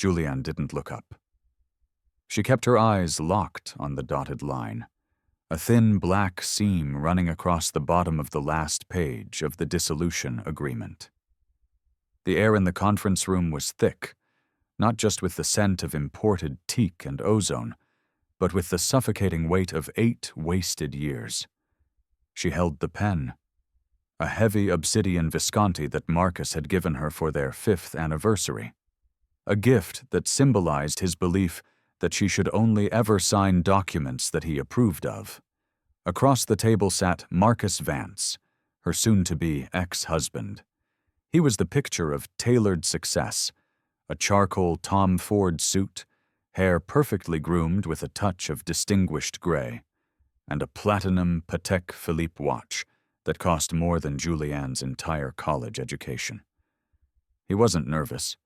Julianne didn't look up. She kept her eyes locked on the dotted line, a thin black seam running across the bottom of the last page of the dissolution agreement. The air in the conference room was thick, not just with the scent of imported teak and ozone, but with the suffocating weight of 8 wasted years. She held the pen, a heavy obsidian Visconti that Marcus had given her for their 5th anniversary, a gift that symbolized his belief that she should only ever sign documents that he approved of. Across the table sat Marcus Vance, her soon-to-be ex-husband. He was the picture of tailored success, a charcoal Tom Ford suit, hair perfectly groomed with a touch of distinguished gray, and a platinum Patek Philippe watch that cost more than Julianne's entire college education. He wasn't nervous.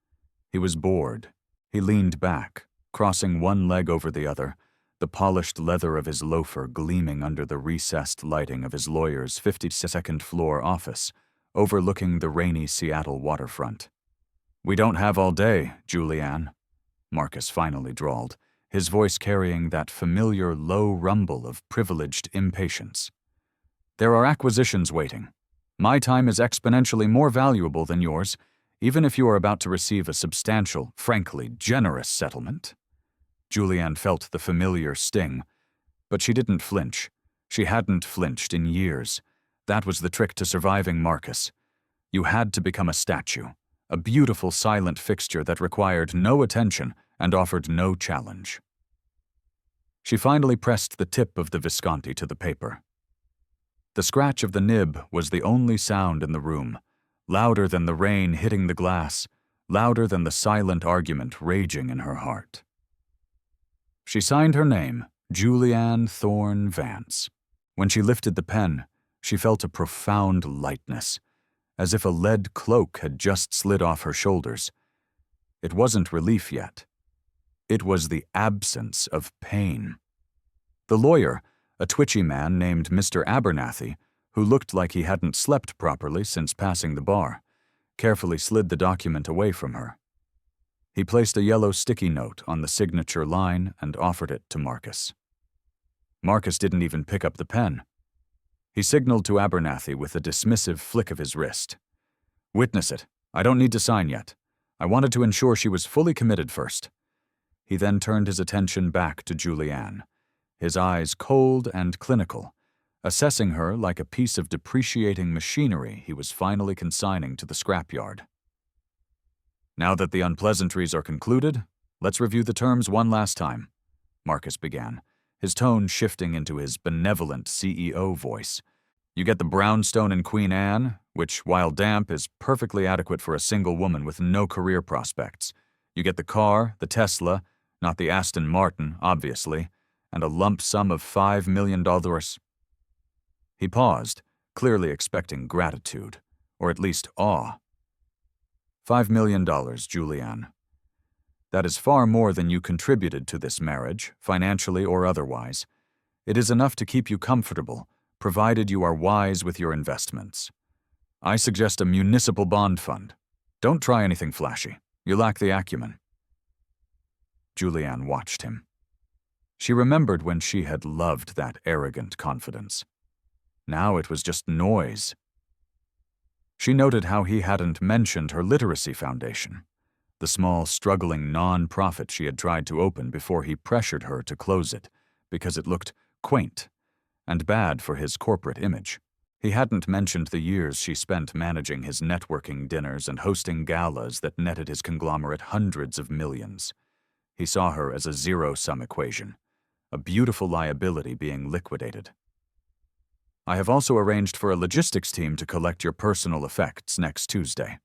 He was bored. He leaned back, crossing one leg over the other, the polished leather of his loafer gleaming under the recessed lighting of his lawyer's 52nd floor office, overlooking the rainy Seattle waterfront. "We don't have all day, Julianne," Marcus finally drawled, his voice carrying that familiar low rumble of privileged impatience. "There are acquisitions waiting. My time is exponentially more valuable than yours, even if you are about to receive a substantial, frankly generous settlement." Julianne felt the familiar sting, but she didn't flinch. She hadn't flinched in years. That was the trick to surviving Marcus. You had to become a statue, a beautiful silent fixture that required no attention and offered no challenge. She finally pressed the tip of the Visconti to the paper. The scratch of the nib was the only sound in the room, louder than the rain hitting the glass, louder than the silent argument raging in her heart. She signed her name, Julianne Thorne Vance. When she lifted the pen, she felt a profound lightness, as if a lead cloak had just slid off her shoulders. It wasn't relief yet. It was the absence of pain. The lawyer, a twitchy man named Mr. Abernathy, who looked like he hadn't slept properly since passing the bar, carefully slid the document away from her. He placed a yellow sticky note on the signature line and offered it to Marcus. Marcus didn't even pick up the pen. He signaled to Abernathy with a dismissive flick of his wrist. "Witness it. I don't need to sign yet. I wanted to ensure she was fully committed first." He then turned his attention back to Julianne, his eyes cold and clinical, assessing her like a piece of depreciating machinery he was finally consigning to the scrapyard. "Now that the unpleasantries are concluded, let's review the terms one last time," Marcus began, his tone shifting into his benevolent CEO voice. "You get the brownstone in Queen Anne, which, while damp, is perfectly adequate for a single woman with no career prospects. You get the car, the Tesla, not the Aston Martin, obviously, and a lump sum of $5 million. He paused, clearly expecting gratitude, or at least awe. $5 million, Julianne. That is far more than you contributed to this marriage, financially or otherwise. It is enough to keep you comfortable, provided you are wise with your investments. I suggest a municipal bond fund. Don't try anything flashy. You lack the acumen." Julianne watched him. She remembered when she had loved that arrogant confidence. Now it was just noise. She noted how he hadn't mentioned her literacy foundation, the small, struggling non-profit she had tried to open before he pressured her to close it, because it looked quaint and bad for his corporate image. He hadn't mentioned the years she spent managing his networking dinners and hosting galas that netted his conglomerate hundreds of millions. He saw her as a zero-sum equation, a beautiful liability being liquidated. "I have also arranged for a logistics team to collect your personal effects next Tuesday,"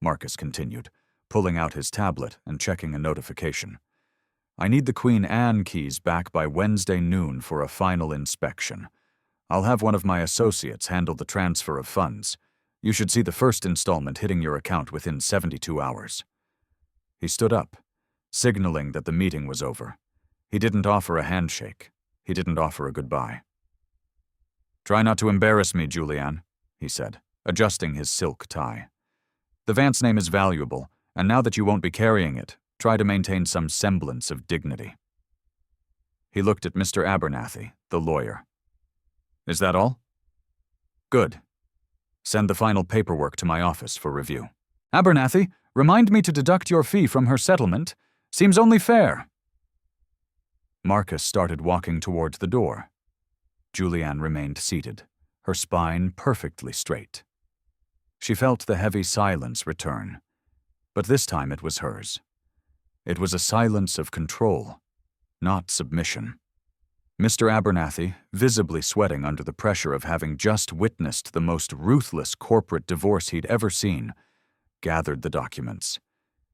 Marcus continued, pulling out his tablet and checking a notification. "I need the Queen Anne keys back by Wednesday noon for a final inspection. I'll have one of my associates handle the transfer of funds. You should see the first installment hitting your account within 72 hours. He stood up, signaling that the meeting was over. He didn't offer a handshake. He didn't offer a goodbye. "Try not to embarrass me, Julianne," he said, adjusting his silk tie. "The Vance name is valuable, and now that you won't be carrying it, Try to maintain some semblance of dignity. He looked at Mr. Abernathy, the lawyer. Is that all? Good. Send the final paperwork to my office for review. Abernathy, remind me to deduct your fee from her settlement. Seems only fair. Marcus started walking towards the door. Julianne remained seated, her spine perfectly straight. She felt the heavy silence return, but this time it was hers. It was a silence of control, not submission. Mr. Abernathy, visibly sweating under the pressure of having just witnessed the most ruthless corporate divorce he'd ever seen, gathered the documents.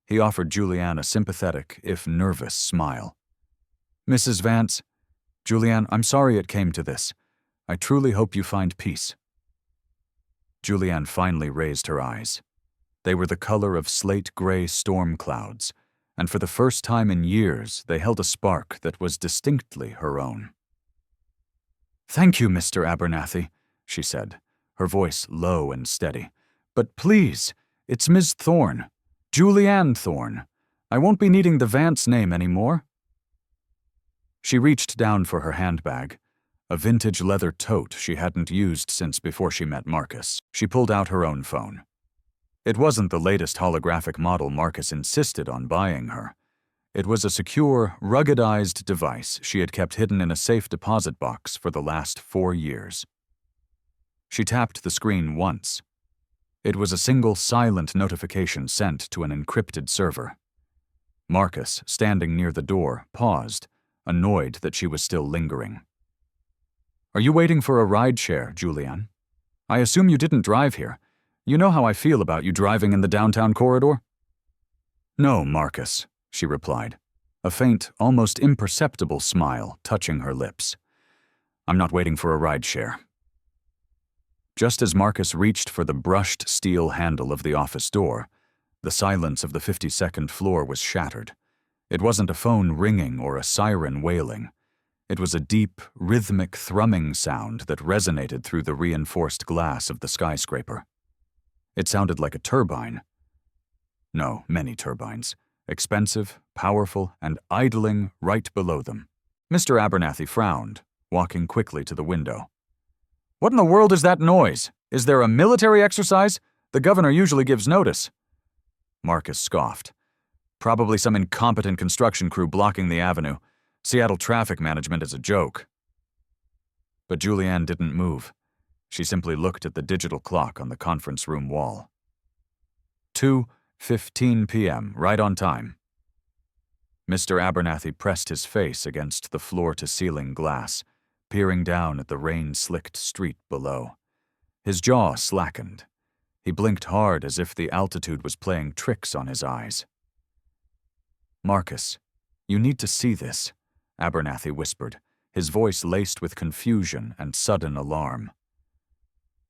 He offered Julianne a sympathetic, if nervous, smile. Mrs. Vance, Julianne, I'm sorry it came to this. I truly hope you find peace. Julianne finally raised her eyes. They were the color of slate-gray storm clouds, and for the first time in years they held a spark that was distinctly her own. Thank you, Mr. Abernathy, she said, her voice low and steady. But please, it's Ms. Thorne, Julianne Thorne. I won't be needing the Vance name anymore. She reached down for her handbag, a vintage leather tote she hadn't used since before she met Marcus. She pulled out her own phone. It wasn't the latest holographic model Marcus insisted on buying her. It was a secure, ruggedized device she had kept hidden in a safe deposit box for the last 4 years. She tapped the screen once. It was a single silent notification sent to an encrypted server. Marcus, standing near the door, paused, annoyed that she was still lingering. Are you waiting for a rideshare, Julianne? I assume you didn't drive here. You know how I feel about you driving in the downtown corridor? No, Marcus, she replied, a faint, almost imperceptible smile touching her lips. I'm not waiting for a rideshare. Just as Marcus reached for the brushed steel handle of the office door, the silence of the 52nd floor was shattered. It wasn't a phone ringing or a siren wailing. It was a deep, rhythmic thrumming sound that resonated through the reinforced glass of the skyscraper. It sounded like a turbine. No, many turbines. Expensive, powerful, and idling right below them. Mr. Abernathy frowned, walking quickly to the window. What in the world is that noise? Is there a military exercise? The governor usually gives notice. Marcus scoffed. Probably some incompetent construction crew blocking the avenue. Seattle traffic management is a joke. But Julianne didn't move. She simply looked at the digital clock on the conference room wall. 2:15 p.m., right on time. Mr. Abernathy pressed his face against the floor-to-ceiling glass, peering down at the rain-slicked street below. His jaw slackened. He blinked hard as if the altitude was playing tricks on his eyes. Marcus, you need to see this, Abernathy whispered, his voice laced with confusion and sudden alarm.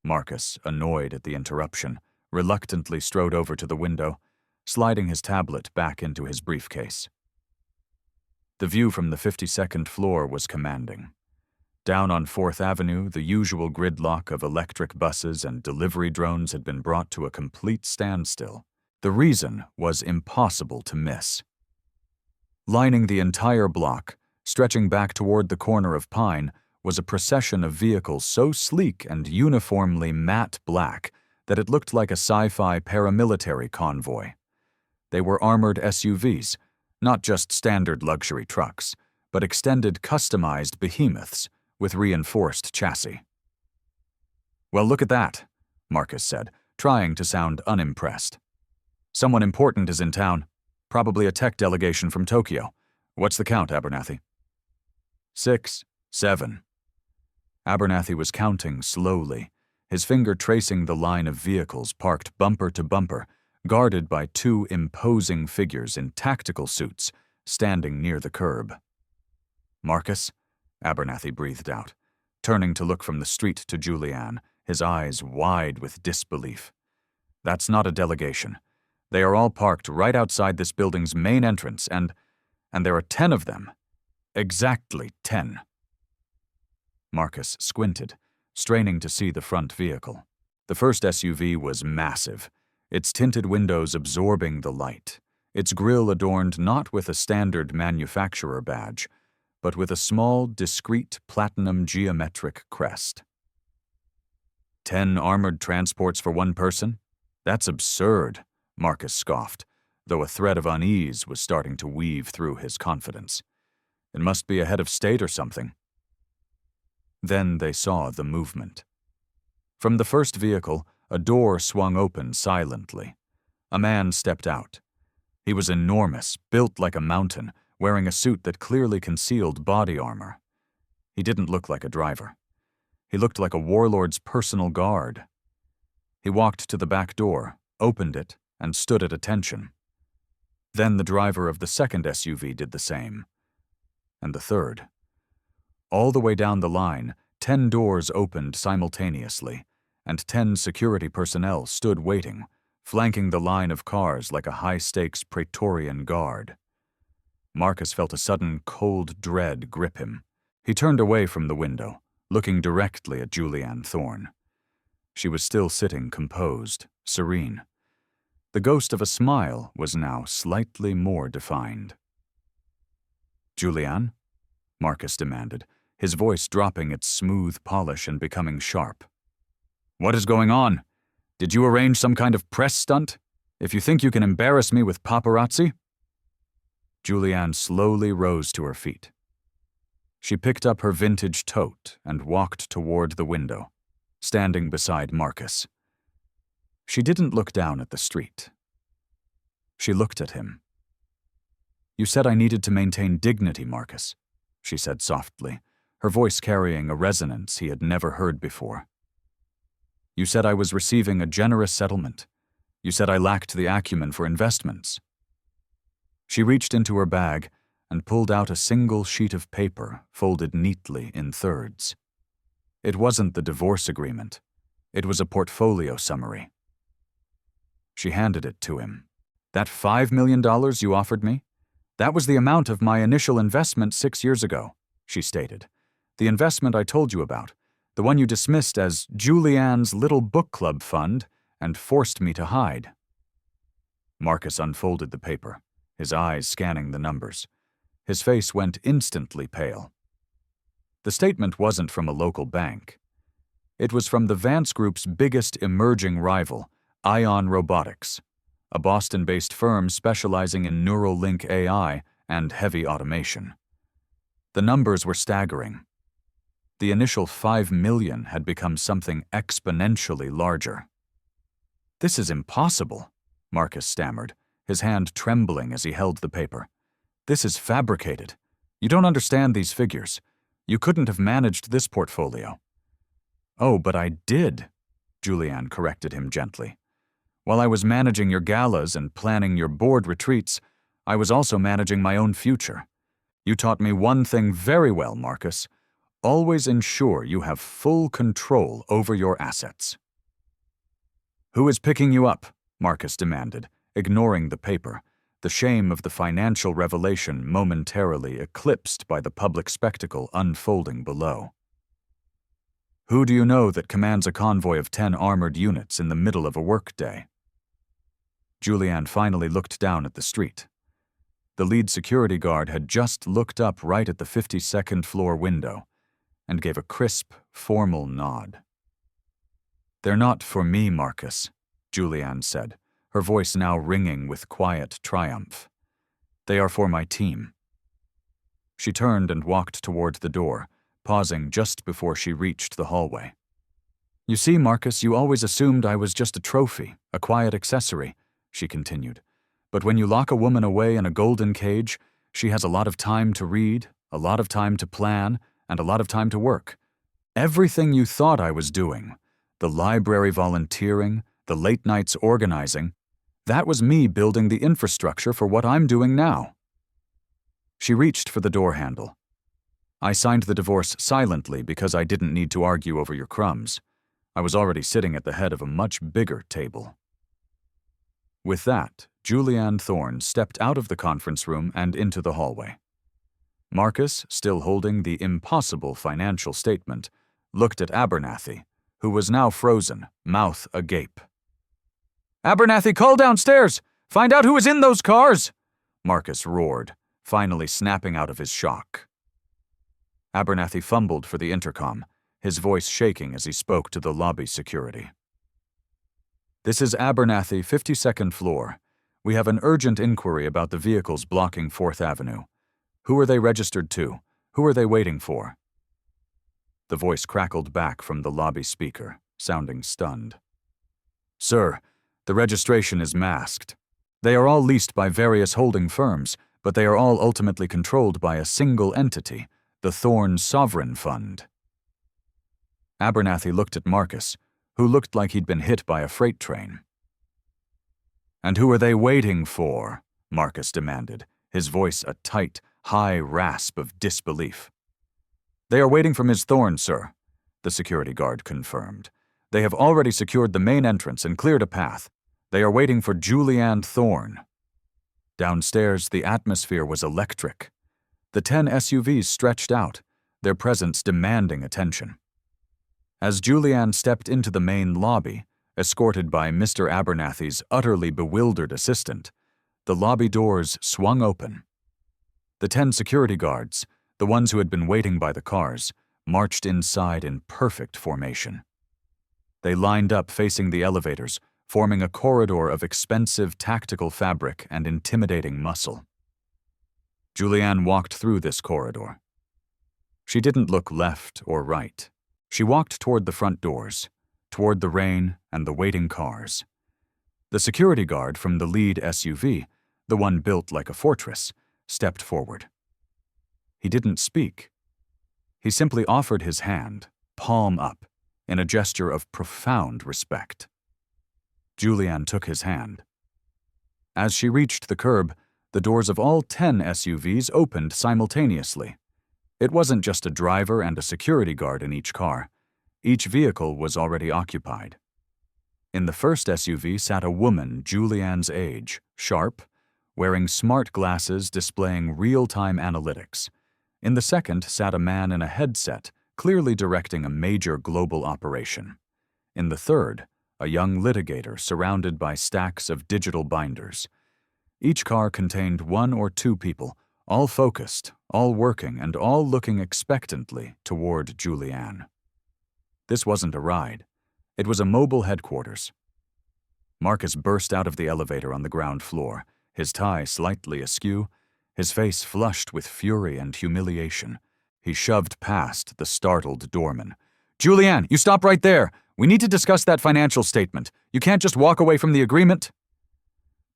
Marcus, annoyed at the interruption, reluctantly strode over to the window, sliding his tablet back into his briefcase. The view from the 52nd floor was commanding. Down on 4th Avenue, the usual gridlock of electric buses and delivery drones had been brought to a complete standstill. The reason was impossible to miss. Lining the entire block, stretching back toward the corner of Pine, was a procession of vehicles so sleek and uniformly matte black that it looked like a sci-fi paramilitary convoy. They were armored SUVs, not just standard luxury trucks, but extended customized behemoths with reinforced chassis. Well, look at that, Marcus said, trying to sound unimpressed. Someone important is in town, probably a tech delegation from Tokyo. What's the count, Abernathy? 6, 7. Abernathy was counting slowly, his finger tracing the line of vehicles parked bumper to bumper, guarded by 2 imposing figures in tactical suits, standing near the curb. Marcus? Abernathy breathed out, turning to look from the street to Julianne, his eyes wide with disbelief. That's not a delegation. They are all parked right outside this building's main entrance, and there are 10 of them. Exactly 10. Marcus squinted, straining to see the front vehicle. The first SUV was massive, its tinted windows absorbing the light, its grille adorned not with a standard manufacturer badge, but with a small, discreet platinum geometric crest. 10 armored transports for one person? That's absurd, Marcus scoffed, though a thread of unease was starting to weave through his confidence. It must be a head of state or something. Then they saw the movement. From the first vehicle, a door swung open silently. A man stepped out. He was enormous, built like a mountain, wearing a suit that clearly concealed body armor. He didn't look like a driver. He looked like a warlord's personal guard. He walked to the back door, opened it, and stood at attention. Then the driver of the second SUV did the same. And the third. All the way down the line, 10 doors opened simultaneously, and 10 security personnel stood waiting, flanking the line of cars like a high-stakes Praetorian guard. Marcus felt a sudden cold dread grip him. He turned away from the window, looking directly at Julianne Thorne. She was still sitting composed, serene. The ghost of a smile was now slightly more defined. "Julianne?" Marcus demanded, his voice dropping its smooth polish and becoming sharp. "What is going on? Did you arrange some kind of press stunt? If you think you can embarrass me with paparazzi?" Julianne slowly rose to her feet. She picked up her vintage tote and walked toward the window, standing beside Marcus. She didn't look down at the street. She looked at him. "You said I needed to maintain dignity, Marcus," she said softly, her voice carrying a resonance he had never heard before. "You said I was receiving a generous settlement. You said I lacked the acumen for investments." She reached into her bag and pulled out a single sheet of paper folded neatly in thirds. It wasn't the divorce agreement. It was a portfolio summary. She handed it to him. "That $5 million you offered me? That was the amount of my initial investment 6 years ago," she stated. "The investment I told you about, the one you dismissed as Julianne's little book club fund and forced me to hide." Marcus unfolded the paper, his eyes scanning the numbers. His face went instantly pale. The statement wasn't from a local bank. It was from the Vance Group's biggest emerging rival, Ion Robotics, a Boston-based firm specializing in neural link AI and heavy automation. The numbers were staggering. The initial $5 million had become something exponentially larger. "This is impossible," Marcus stammered, his hand trembling as he held the paper. "This is fabricated. You don't understand these figures. You couldn't have managed this portfolio." "Oh, but I did," Julianne corrected him gently. "While I was managing your galas and planning your board retreats, I was also managing my own future. You taught me one thing very well, Marcus. Always ensure you have full control over your assets." "Who is picking you up?" Marcus demanded, ignoring the paper, the shame of the financial revelation momentarily eclipsed by the public spectacle unfolding below. "Who do you know that commands a convoy of 10 armored units in the middle of a workday?" Julianne finally looked down at the street. The lead security guard had just looked up right at the 52nd floor window and gave a crisp, formal nod. "They're not for me, Marcus," Julianne said, her voice now ringing with quiet triumph. "They are for my team." She turned and walked toward the door, pausing just before she reached the hallway. "You see, Marcus, you always assumed I was just a trophy, a quiet accessory," she continued. "But when you lock a woman away in a golden cage, she has a lot of time to read, a lot of time to plan, and a lot of time to work. Everything you thought I was doing, the library volunteering, the late nights organizing, that was me building the infrastructure for what I'm doing now." She reached for the door handle. "I signed the divorce silently because I didn't need to argue over your crumbs. I was already sitting at the head of a much bigger table." With that, Julianne Thorne stepped out of the conference room and into the hallway. Marcus, still holding the impossible financial statement, looked at Abernathy, who was now frozen, mouth agape. "Abernathy, call downstairs! Find out who is in those cars! Marcus roared, finally snapping out of his shock. Abernathy fumbled for the intercom, his voice shaking as he spoke to the lobby security. This is Abernathy, 52nd floor. We have an urgent inquiry about the vehicles blocking 4th Avenue. Who are they registered to? Who are they waiting for? The voice crackled back from the lobby speaker, sounding stunned. Sir, the registration is masked. They are all leased by various holding firms, but they are all ultimately controlled by a single entity, the Thorn Sovereign Fund. Abernathy looked at Marcus, who looked like he'd been hit by a freight train. And who are they waiting for? Marcus demanded, his voice a tight, high rasp of disbelief. They are waiting for Ms. Thorn, sir, the security guard confirmed. They have already secured the main entrance and cleared a path. They are waiting for Julianne Thorn. Downstairs, the atmosphere was electric. The 10 SUVs stretched out, their presence demanding attention. As Julianne stepped into the main lobby, escorted by Mr. Abernathy's utterly bewildered assistant, the lobby doors swung open. The 10 security guards, the ones who had been waiting by the cars, marched inside in perfect formation. They lined up facing the elevators, forming a corridor of expensive tactical fabric and intimidating muscle. Julianne walked through this corridor. She didn't look left or right. She walked toward the front doors, toward the rain and the waiting cars. The security guard from the lead SUV, the one built like a fortress, stepped forward. He didn't speak. He simply offered his hand, palm up, in a gesture of profound respect. Julianne took his hand. As she reached the curb, the doors of all 10 SUVs opened simultaneously. It wasn't just a driver and a security guard in each car. Each vehicle was already occupied. In the first SUV sat a woman Julianne's age, sharp, wearing smart glasses displaying real-time analytics. In the second sat a man in a headset, clearly directing a major global operation. In the third, a young litigator surrounded by stacks of digital binders. Each car contained 1 or 2 people, all focused, all working, and all looking expectantly toward Julianne. This wasn't a ride. It was a mobile headquarters. Marcus burst out of the elevator on the ground floor, his tie slightly askew, his face flushed with fury and humiliation. He shoved past the startled doorman. Julianne, you stop right there! We need to discuss that financial statement. You can't just walk away from the agreement.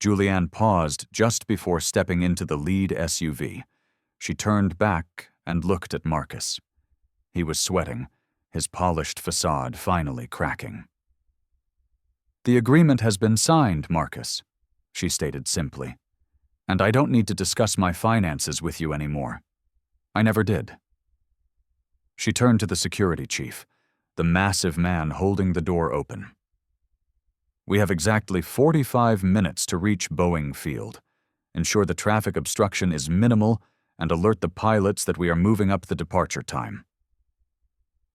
Julianne paused just before stepping into the lead SUV. She turned back and looked at Marcus. He was sweating, his polished facade finally cracking. The agreement has been signed, Marcus, she stated simply, and I don't need to discuss my finances with you anymore. I never did. She turned to the security chief, the massive man holding the door open. We have exactly 45 minutes to reach Boeing Field. Ensure the traffic obstruction is minimal and alert the pilots that we are moving up the departure time.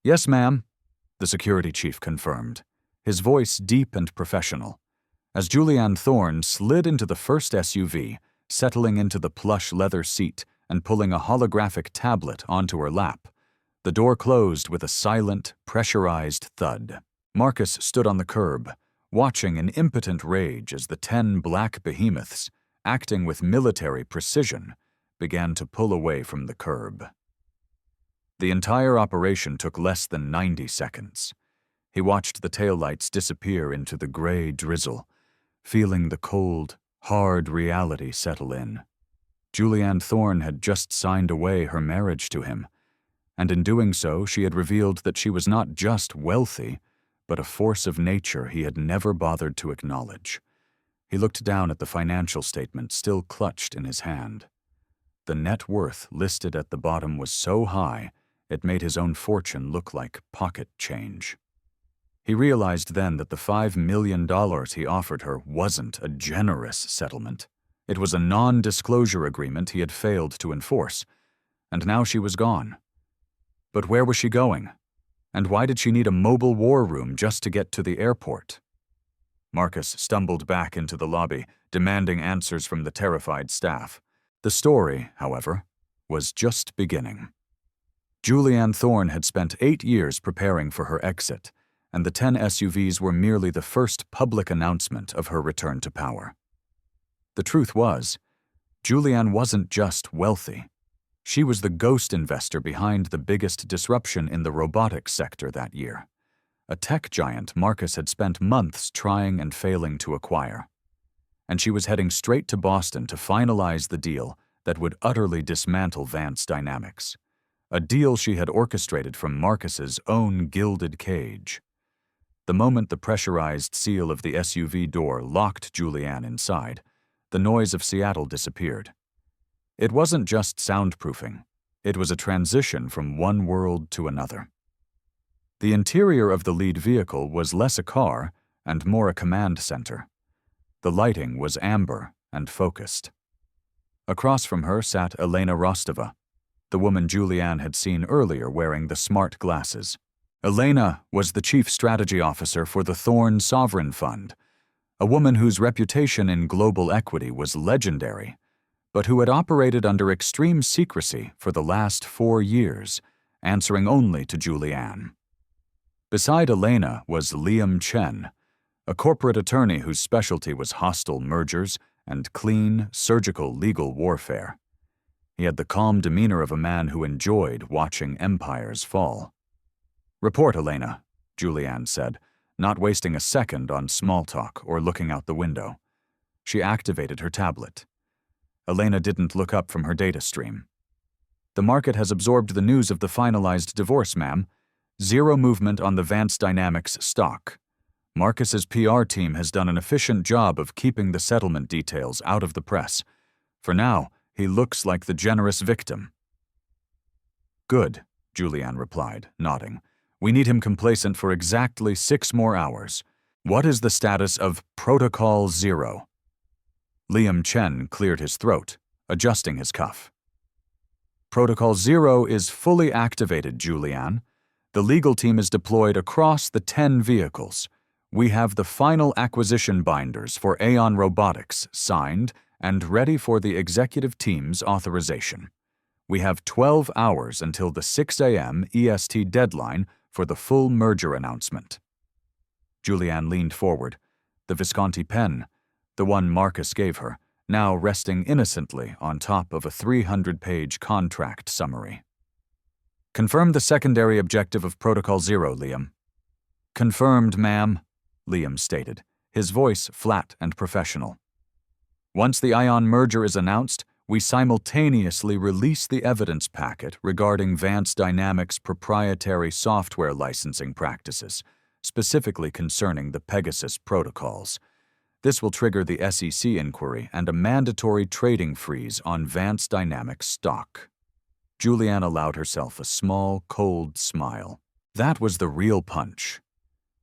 Yes, ma'am, the security chief confirmed, his voice deep and professional. As Julianne Thorn slid into the first SUV, settling into the plush leather seat and pulling a holographic tablet onto her lap, the door closed with a silent, pressurized thud. Marcus stood on the curb, watching in impotent rage as the 10 black behemoths, acting with military precision, began to pull away from the curb. The entire operation took less than 90 seconds. He watched the taillights disappear into the gray drizzle, feeling the cold, hard reality settle in. Julianne Thorn had just signed away her marriage to him, and in doing so she had revealed that she was not just wealthy, but a force of nature he had never bothered to acknowledge. He looked down at the financial statement still clutched in his hand. The net worth listed at the bottom was so high, it made his own fortune look like pocket change. He realized then that the $5 million he offered her wasn't a generous settlement. It was a non-disclosure agreement he had failed to enforce, and now she was gone. But where was she going? And why did she need a mobile war room just to get to the airport? Marcus stumbled back into the lobby, demanding answers from the terrified staff. The story, however, was just beginning. Julianne Thorne had spent 8 years preparing for her exit, and the 10 SUVs were merely the first public announcement of her return to power. The truth was, Julianne wasn't just wealthy. She was the ghost investor behind the biggest disruption in the robotics sector that year, a tech giant Marcus had spent months trying and failing to acquire. And she was heading straight to Boston to finalize the deal that would utterly dismantle Vance Dynamics, a deal she had orchestrated from Marcus's own gilded cage. The moment the pressurized seal of the SUV door locked Julianne inside, the noise of Seattle disappeared. It wasn't just soundproofing. It was a transition from one world to another. The interior of the lead vehicle was less a car and more a command center. The lighting was amber and focused. Across from her sat Elena Rostova, the woman Julianne had seen earlier wearing the smart glasses. Elena was the chief strategy officer for the Thorne Sovereign Fund, a woman whose reputation in global equity was legendary, but who had operated under extreme secrecy for the last 4 years, answering only to Julianne. Beside Elena was Liam Chen, a corporate attorney whose specialty was hostile mergers and clean, surgical legal warfare. He had the calm demeanor of a man who enjoyed watching empires fall. "Report, Elena," Julianne said, not wasting a second on small talk or looking out the window. She activated her tablet. Elena didn't look up from her data stream. "The market has absorbed the news of the finalized divorce, ma'am. Zero movement on the Vance Dynamics stock. Marcus's PR team has done an efficient job of keeping the settlement details out of the press. For now, he looks like the generous victim." "Good," Julianne replied, nodding. "We need him complacent for exactly 6 more hours. What is the status of Protocol Zero?" Liam Chen cleared his throat, adjusting his cuff. "Protocol Zero is fully activated, Julianne. The legal team is deployed across the 10 vehicles. We have the final acquisition binders for Aeon Robotics signed and ready for the executive team's authorization. We have 12 hours until the 6 a.m. EST deadline for the full merger announcement." Julianne leaned forward, the Visconti pen, the one Marcus gave her, now resting innocently on top of a 300-page contract summary. "Confirm the secondary objective of Protocol Zero, Liam." "Confirmed, ma'am," Liam stated, his voice flat and professional. "Once the Ion merger is announced, we simultaneously release the evidence packet regarding Vance Dynamics' proprietary software licensing practices, specifically concerning the Pegasus protocols. This will trigger the SEC inquiry and a mandatory trading freeze on Vance Dynamics stock." Julianne allowed herself a small, cold smile. That was the real punch.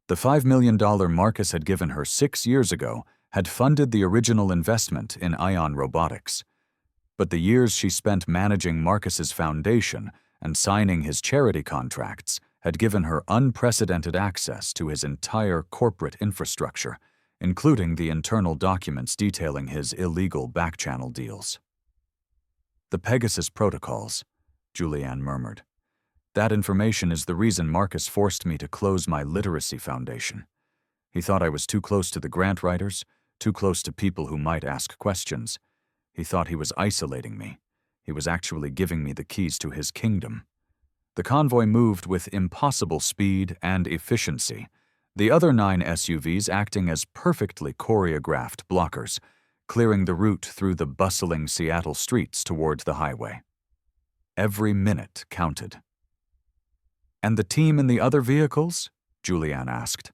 The $5 million Marcus had given her 6 years ago had funded the original investment in Ion Robotics. But the years she spent managing Marcus's foundation and signing his charity contracts had given her unprecedented access to his entire corporate infrastructure, including the internal documents detailing his illegal back-channel deals. "The Pegasus protocols," Julianne murmured. "That information is the reason Marcus forced me to close my literacy foundation. He thought I was too close to the grant writers, too close to people who might ask questions. He thought he was isolating me. He was actually giving me the keys to his kingdom." The convoy moved with impossible speed and efficiency, the other 9 SUVs acting as perfectly choreographed blockers, clearing the route through the bustling Seattle streets toward the highway. Every minute counted. "And the team in the other vehicles?" Julianne asked.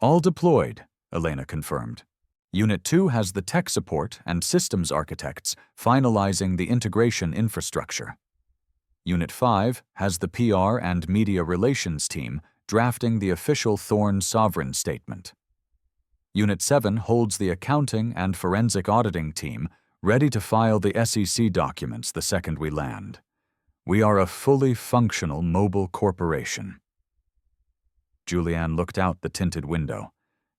"All deployed," Elena confirmed. "Unit 2 has the tech support and systems architects finalizing the integration infrastructure. Unit 5 has the PR and media relations team drafting the official Thorne Sovereign Statement. Unit 7 holds the accounting and forensic auditing team ready to file the SEC documents the second we land. We are a fully functional mobile corporation." Julianne looked out the tinted window,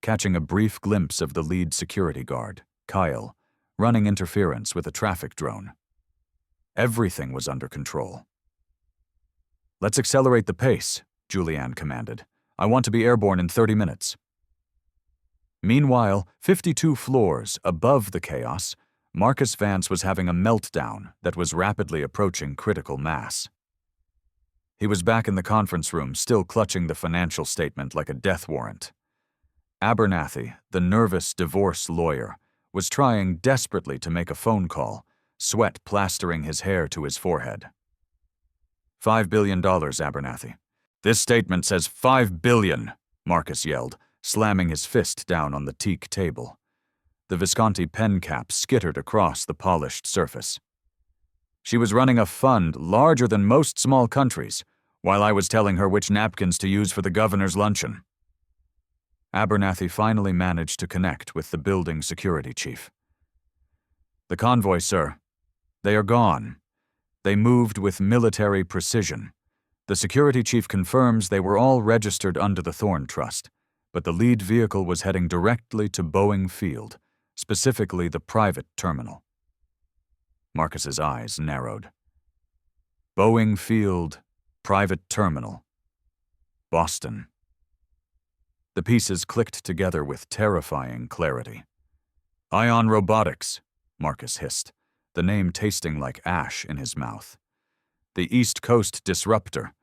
catching a brief glimpse of the lead security guard, Kyle, running interference with a traffic drone. Everything was under control. "Let's accelerate the pace," Julianne commanded. "I want to be airborne in 30 minutes. Meanwhile, 52 floors above the chaos, Marcus Vance was having a meltdown that was rapidly approaching critical mass. He was back in the conference room, still clutching the financial statement like a death warrant. Abernathy, the nervous divorce lawyer, was trying desperately to make a phone call, sweat plastering his hair to his forehead. $5 billion, Abernathy. "This statement says $5 billion, Marcus yelled, slamming his fist down on the teak table. The Visconti pen cap skittered across the polished surface. She was running a fund larger than most small countries, while I was telling her which napkins to use for the governor's luncheon. Abernathy finally managed to connect with the building security chief. "The convoy, sir. They are gone. They moved with military precision. The security chief confirms they were all registered under the Thorn Trust, but the lead vehicle was heading directly to Boeing Field, specifically the private terminal." Marcus's eyes narrowed. Boeing Field, private terminal. Boston. The pieces clicked together with terrifying clarity. "Ion Robotics," Marcus hissed, the name tasting like ash in his mouth. "The East Coast disruptor,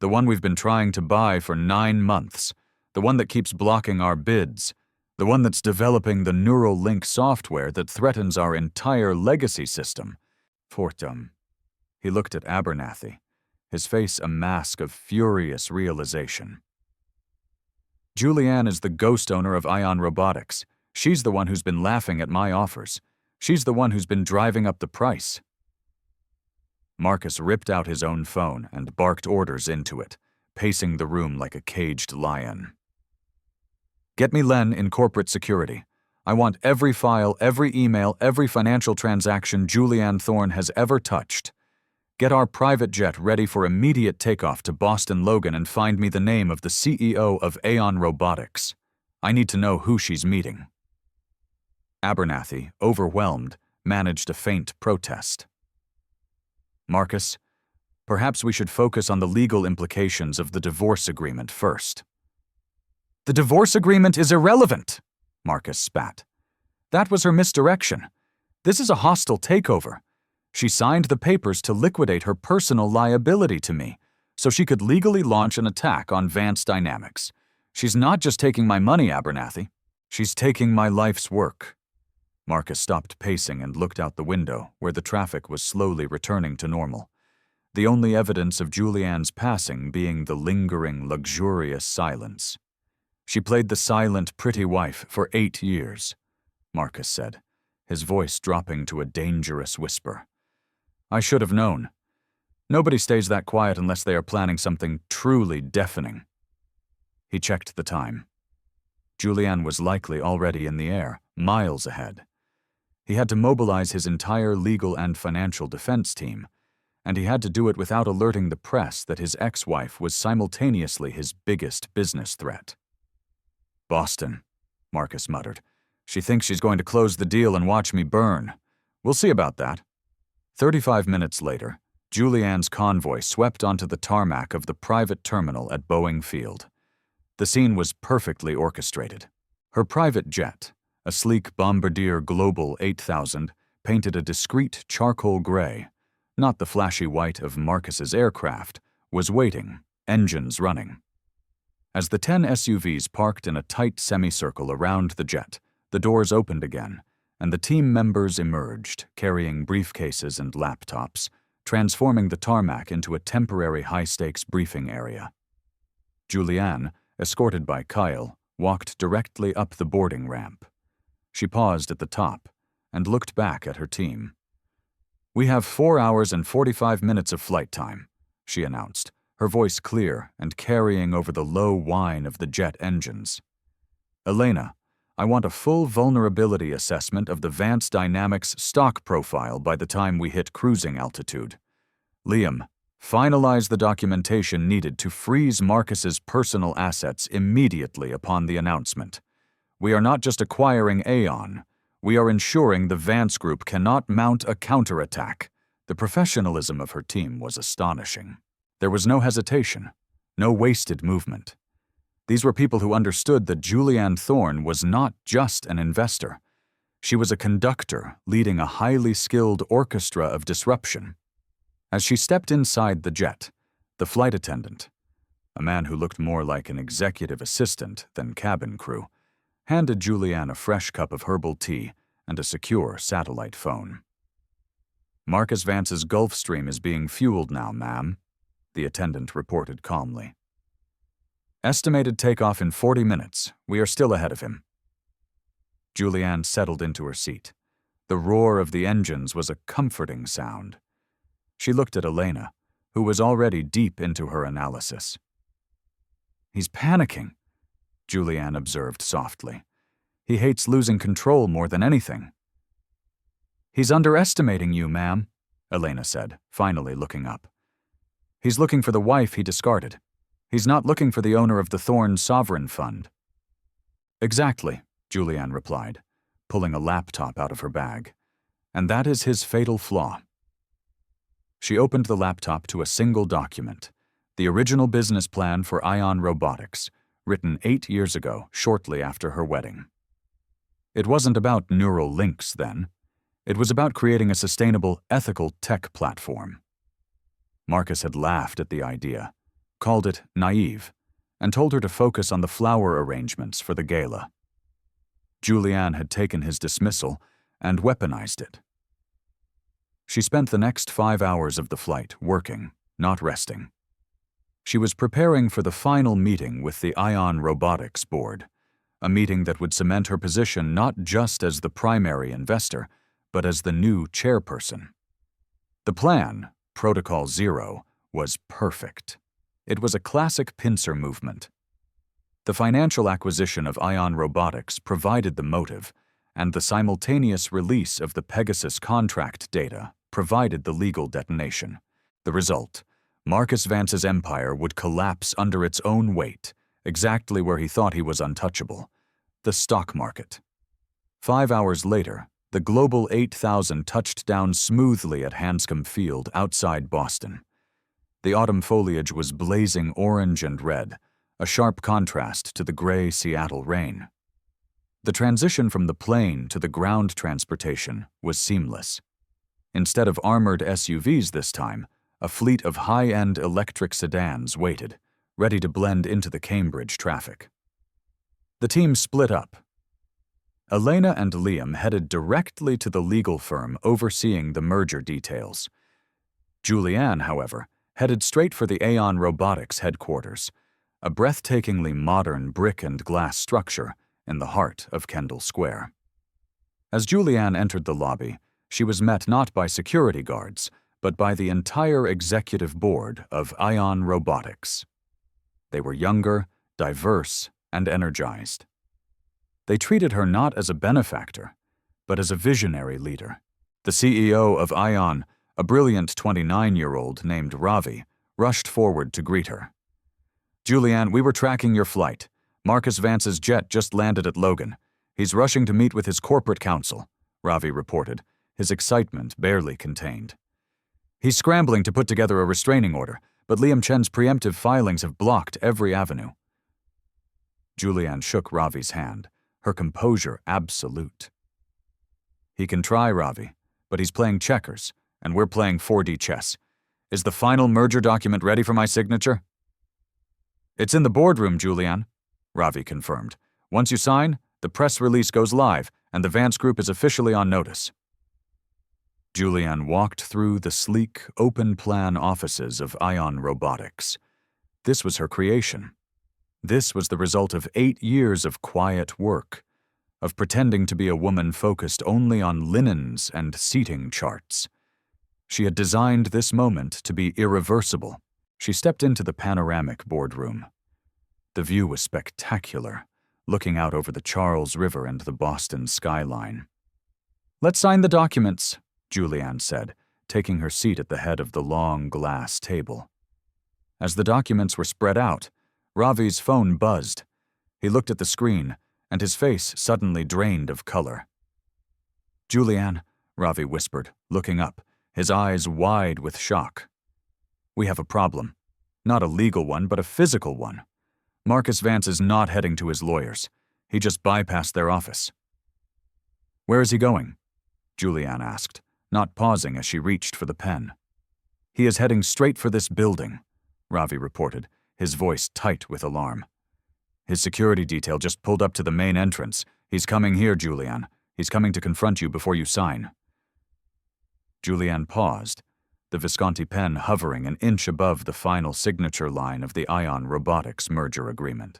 the one we've been trying to buy for 9 months, the one that keeps blocking our bids, the one that's developing the neural link software that threatens our entire legacy system. Fortum." He looked at Abernathy, his face a mask of furious realization. "Julianne is the ghost owner of Ion Robotics. She's the one who's been laughing at my offers. She's the one who's been driving up the price." Marcus ripped out his own phone and barked orders into it, pacing the room like a caged lion. "Get me Len in corporate security. I want every file, every email, every financial transaction Julianne Thorne has ever touched. Get our private jet ready for immediate takeoff to Boston Logan and find me the name of the CEO of Ion Robotics. I need to know who she's meeting." Abernathy, overwhelmed, managed a faint protest. "Marcus, perhaps we should focus on the legal implications of the divorce agreement first." "The divorce agreement is irrelevant," Marcus spat. "That was her misdirection. This is a hostile takeover. She signed the papers to liquidate her personal liability to me, so she could legally launch an attack on Vance Dynamics. She's not just taking my money, Abernathy. She's taking my life's work." Marcus stopped pacing and looked out the window, where the traffic was slowly returning to normal, the only evidence of Julianne's passing being the lingering, luxurious silence. "She played the silent, pretty wife for 8 years, Marcus said, his voice dropping to a dangerous whisper. "I should have known. Nobody stays that quiet unless they are planning something truly deafening." He checked the time. Julianne was likely already in the air, miles ahead. He had to mobilize his entire legal and financial defense team, and he had to do it without alerting the press that his ex-wife was simultaneously his biggest business threat. "Boston," Marcus muttered. "She thinks she's going to close the deal and watch me burn. We'll see about that." 35 minutes later, Julianne's convoy swept onto the tarmac of the private terminal at Boeing Field. The scene was perfectly orchestrated. Her private jet, a sleek Bombardier Global 8000, painted a discreet charcoal gray, not the flashy white of Marcus's aircraft, was waiting, engines running. As the 10 SUVs parked in a tight semicircle around the jet, the doors opened again, and the team members emerged, carrying briefcases and laptops, transforming the tarmac into a temporary high-stakes briefing area. Julianne, escorted by Kyle, walked directly up the boarding ramp. She paused at the top and looked back at her team. "We have 4 hours and 45 minutes of flight time," she announced, her voice clear and carrying over the low whine of the jet engines. "Elena, I want a full vulnerability assessment of the Vance Dynamics stock profile by the time we hit cruising altitude. Liam, finalize the documentation needed to freeze Marcus's personal assets immediately upon the announcement. We are not just acquiring Aeon. We are ensuring the Vance Group cannot mount a counterattack. The professionalism of her team was astonishing. There was no hesitation, no wasted movement. These were people who understood that Julianne Thorne was not just an investor. She was a conductor leading a highly skilled orchestra of disruption. As she stepped inside the jet, the flight attendant, a man who looked more like an executive assistant than cabin crew, handed Julianne a fresh cup of herbal tea and a secure satellite phone. "Marcus Vance's Gulfstream is being fueled now, ma'am," the attendant reported calmly. "Estimated takeoff in 40 minutes. We are still ahead of him." Julianne settled into her seat. The roar of the engines was a comforting sound. She looked at Elena, who was already deep into her analysis. "He's panicking," Julianne observed softly. "He hates losing control more than anything." "He's underestimating you, ma'am," Elena said, finally looking up. "He's looking for the wife he discarded. He's not looking for the owner of the Thorne Sovereign Fund." "Exactly," Julianne replied, pulling a laptop out of her bag. "And that is his fatal flaw." She opened the laptop to a single document, the original business plan for Ion Robotics, written 8 years ago, shortly after her wedding. It wasn't about neural links then. It was about creating a sustainable, ethical tech platform. Marcus had laughed at the idea, called it naive, and told her to focus on the flower arrangements for the gala. Julianne had taken his dismissal and weaponized it. She spent the next 5 hours of the flight working, not resting. She was preparing for the final meeting with the Ion Robotics board, a meeting that would cement her position not just as the primary investor, but as the new chairperson. The plan, Protocol Zero, was perfect. It was a classic pincer movement. The financial acquisition of Ion Robotics provided the motive, and the simultaneous release of the Pegasus contract data provided the legal detonation. The result, Marcus Vance's empire would collapse under its own weight, exactly where he thought he was untouchable, the stock market. 5 hours later, the Global 8000 touched down smoothly at Hanscom Field outside Boston. The autumn foliage was blazing orange and red, a sharp contrast to the gray Seattle rain. The transition from the plane to the ground transportation was seamless. Instead of armored SUVs this time, a fleet of high-end electric sedans waited, ready to blend into the Cambridge traffic. The team split up. Elena and Liam headed directly to the legal firm overseeing the merger details. Julianne, however, headed straight for the Aeon Robotics headquarters, a breathtakingly modern brick and glass structure in the heart of Kendall Square. As Julianne entered the lobby, she was met not by security guards, but by the entire executive board of Ion Robotics. They were younger, diverse, and energized. They treated her not as a benefactor, but as a visionary leader. The CEO of Ion, a brilliant 29-year-old named Ravi, rushed forward to greet her. "Julianne, we were tracking your flight. Marcus Vance's jet just landed at Logan. He's rushing to meet with his corporate counsel," Ravi reported, his excitement barely contained. "He's scrambling to put together a restraining order, but Liam Chen's preemptive filings have blocked every avenue." Julianne shook Ravi's hand, her composure absolute. "He can try, Ravi, but he's playing checkers, and we're playing 4D chess. Is the final merger document ready for my signature?" "It's in the boardroom, Julianne," Ravi confirmed. "Once you sign, the press release goes live, and the Vance Group is officially on notice." Julianne walked through the sleek, open-plan offices of Ion Robotics. This was her creation. This was the result of 8 years of quiet work, of pretending to be a woman focused only on linens and seating charts. She had designed this moment to be irreversible. She stepped into the panoramic boardroom. The view was spectacular, looking out over the Charles River and the Boston skyline. "Let's sign the documents," Julianne said, taking her seat at the head of the long glass table. As the documents were spread out, Ravi's phone buzzed. He looked at the screen, and his face suddenly drained of color. "Julianne," Ravi whispered, looking up, his eyes wide with shock. "We have a problem. Not a legal one, but a physical one. Marcus Vance is not heading to his lawyers. He just bypassed their office." "Where is he going?" Julianne asked, not pausing as she reached for the pen. "He is heading straight for this building," Ravi reported, his voice tight with alarm. "His security detail just pulled up to the main entrance. He's coming here, Julianne. He's coming to confront you before you sign." Julianne paused, the Visconti pen hovering an inch above the final signature line of the Ion Robotics merger agreement.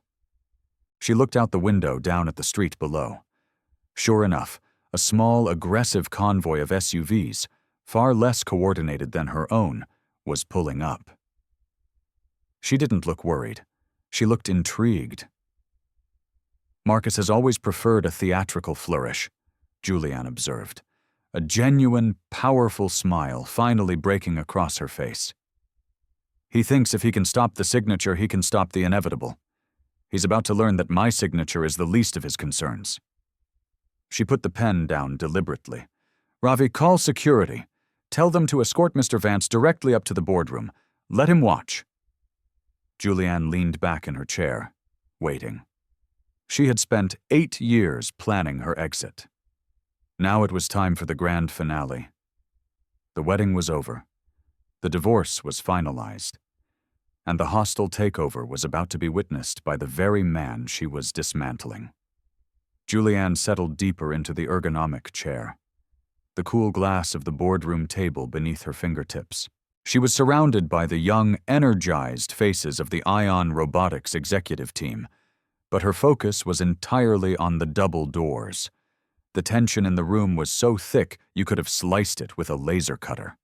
She looked out the window down at the street below. Sure enough, a small, aggressive convoy of SUVs, far less coordinated than her own, was pulling up. She didn't look worried. She looked intrigued. "Marcus has always preferred a theatrical flourish," Julianne observed, a genuine, powerful smile finally breaking across her face. "He thinks if he can stop the signature, he can stop the inevitable. He's about to learn that my signature is the least of his concerns." She put the pen down deliberately. "Ravi, call security. Tell them to escort Mr. Vance directly up to the boardroom. Let him watch." Julianne leaned back in her chair, waiting. She had spent 8 years planning her exit. Now it was time for the grand finale. The wedding was over. The divorce was finalized. And the hostile takeover was about to be witnessed by the very man she was dismantling. Julianne settled deeper into the ergonomic chair, the cool glass of the boardroom table beneath her fingertips. She was surrounded by the young, energized faces of the Ion Robotics executive team, but her focus was entirely on the double doors. The tension in the room was so thick you could have sliced it with a laser cutter.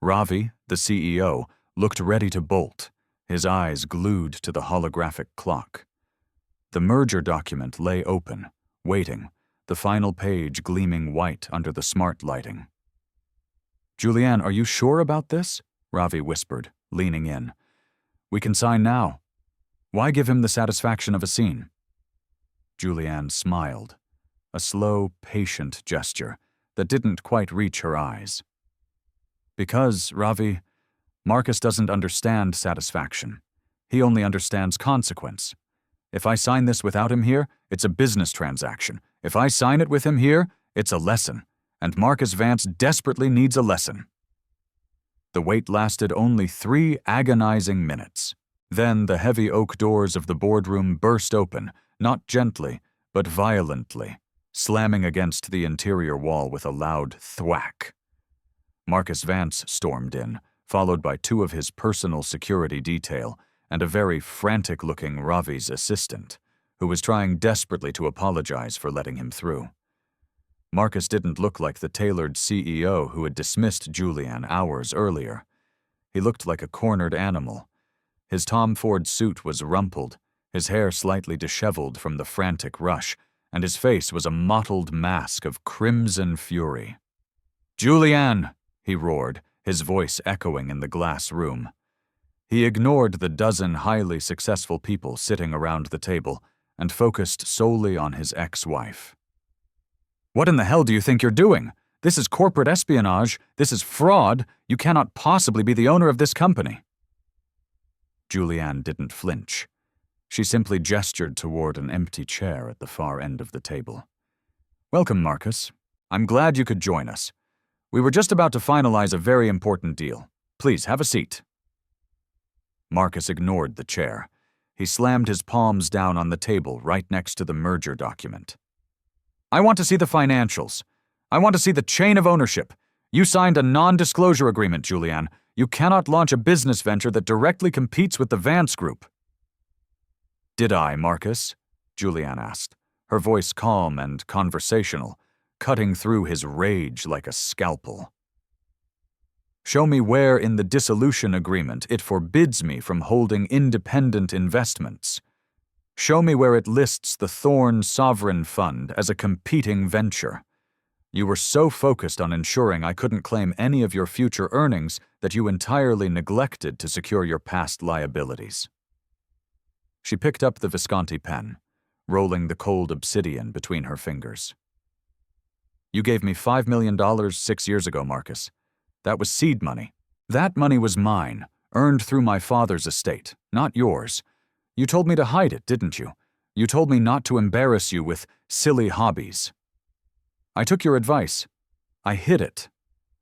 Ravi, the CEO, looked ready to bolt, his eyes glued to the holographic clock. The merger document lay open, waiting, the final page gleaming white under the smart lighting. "Julianne, are you sure about this?" Ravi whispered, leaning in. "We can sign now. Why give him the satisfaction of a scene?" Julianne smiled, a slow, patient gesture that didn't quite reach her eyes. "Because, Ravi, Marcus doesn't understand satisfaction. He only understands consequence. If I sign this without him here, it's a business transaction. If I sign it with him here, it's a lesson. And Marcus Vance desperately needs a lesson." The wait lasted only 3 agonizing minutes. Then the heavy oak doors of the boardroom burst open, not gently, but violently, slamming against the interior wall with a loud thwack. Marcus Vance stormed in, followed by 2 of his personal security detail and a very frantic-looking Ravi's assistant, who was trying desperately to apologize for letting him through. Marcus didn't look like the tailored CEO who had dismissed Julianne hours earlier. He looked like a cornered animal. His Tom Ford suit was rumpled, his hair slightly disheveled from the frantic rush, and his face was a mottled mask of crimson fury. "Julianne!" he roared, his voice echoing in the glass room. He ignored the dozen highly successful people sitting around the table and focused solely on his ex-wife. "What in the hell do you think you're doing? This is corporate espionage. This is fraud. You cannot possibly be the owner of this company." Julianne didn't flinch. She simply gestured toward an empty chair at the far end of the table. "Welcome, Marcus. I'm glad you could join us. We were just about to finalize a very important deal. Please, have a seat." Marcus ignored the chair. He slammed his palms down on the table right next to the merger document. "I want to see the financials. I want to see the chain of ownership. You signed a non-disclosure agreement, Julianne. You cannot launch a business venture that directly competes with the Vance Group." "Did I, Marcus?" Julianne asked, her voice calm and conversational, cutting through his rage like a scalpel. "Show me where in the dissolution agreement it forbids me from holding independent investments. Show me where it lists the Thorn Sovereign Fund as a competing venture. You were so focused on ensuring I couldn't claim any of your future earnings that you entirely neglected to secure your past liabilities." She picked up the Visconti pen, rolling the cold obsidian between her fingers. You gave me $5 million 6 years ago, Marcus. That was seed money. That money was mine, earned through my father's estate, not yours. You told me to hide it, didn't you? You told me not to embarrass you with silly hobbies. I took your advice. I hid it.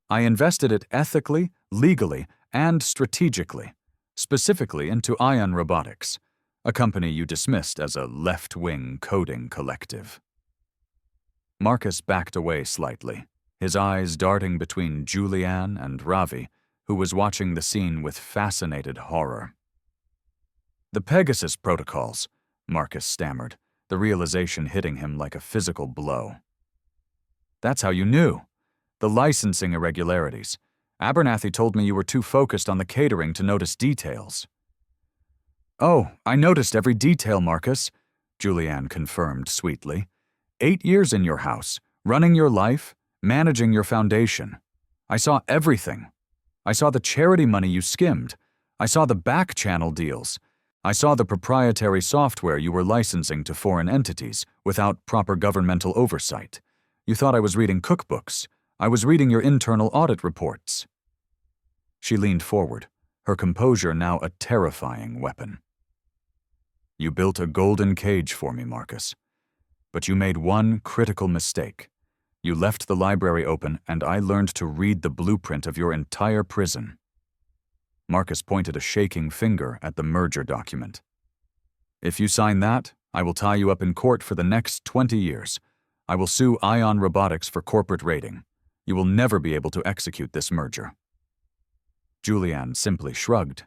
I invested it ethically, legally, and strategically, specifically into Ion Robotics, a company you dismissed as a left-wing coding collective. Marcus backed away slightly, his eyes darting between Julianne and Ravi, who was watching the scene with fascinated horror. The Pegasus protocols, Marcus stammered, the realization hitting him like a physical blow. That's how you knew. The licensing irregularities. Abernathy told me you were too focused on the catering to notice details. Oh, I noticed every detail, Marcus, Julianne confirmed sweetly. 8 years in your house, running your life, managing your foundation. I saw everything. I saw the charity money you skimmed. I saw the back channel deals. I saw the proprietary software you were licensing to foreign entities without proper governmental oversight. You thought I was reading cookbooks. I was reading your internal audit reports. She leaned forward, her composure now a terrifying weapon. You built a golden cage for me, Marcus. But you made one critical mistake. You left the library open, and I learned to read the blueprint of your entire prison. Marcus pointed a shaking finger at the merger document. If you sign that, I will tie you up in court for the next 20 years. I will sue Ion Robotics for corporate raiding. You will never be able to execute this merger. Julianne simply shrugged.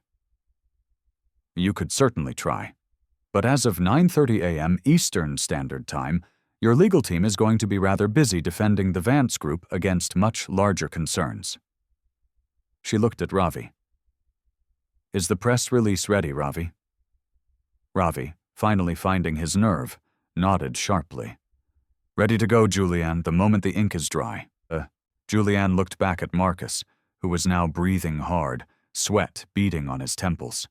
You could certainly try. But as of 9:30 a.m. Eastern Standard Time, your legal team is going to be rather busy defending the Vance Group against much larger concerns. She looked at Ravi. Is the press release ready, Ravi? Ravi, finally finding his nerve, nodded sharply. Ready to go, Julianne, the moment the ink is dry. Julianne looked back at Marcus, who was now breathing hard, sweat beading on his temples.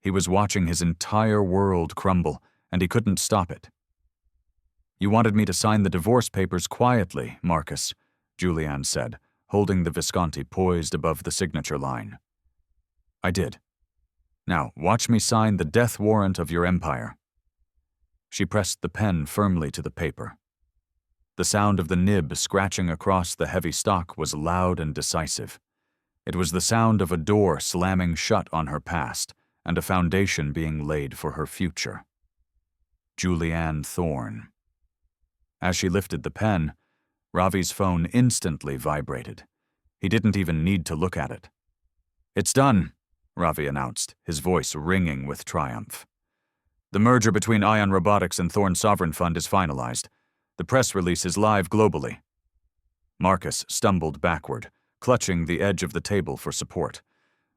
He was watching his entire world crumble, and he couldn't stop it. You wanted me to sign the divorce papers quietly, Marcus, Julianne said, holding the Visconti poised above the signature line. I did. Now, watch me sign the death warrant of your empire. She pressed the pen firmly to the paper. The sound of the nib scratching across the heavy stock was loud and decisive. It was the sound of a door slamming shut on her past, and a foundation being laid for her future. Julianne Thorne. As she lifted the pen, Ravi's phone instantly vibrated. He didn't even need to look at it. It's done, Ravi announced, his voice ringing with triumph. The merger between Ion Robotics and Thorne Sovereign Fund is finalized. The press release is live globally. Marcus stumbled backward, clutching the edge of the table for support.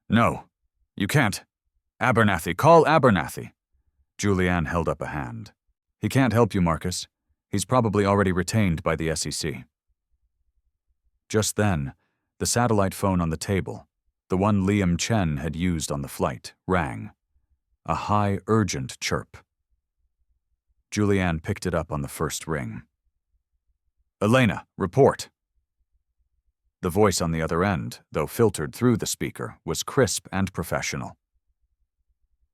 No, you can't. Abernathy, call Abernathy. Julianne held up a hand. He can't help you, Marcus. He's probably already retained by the SEC. Just then, the satellite phone on the table, the one Liam Chen had used on the flight, rang. A high, urgent chirp. Julianne picked it up on the first ring. Elena, report. The voice on the other end, though filtered through the speaker, was crisp and professional.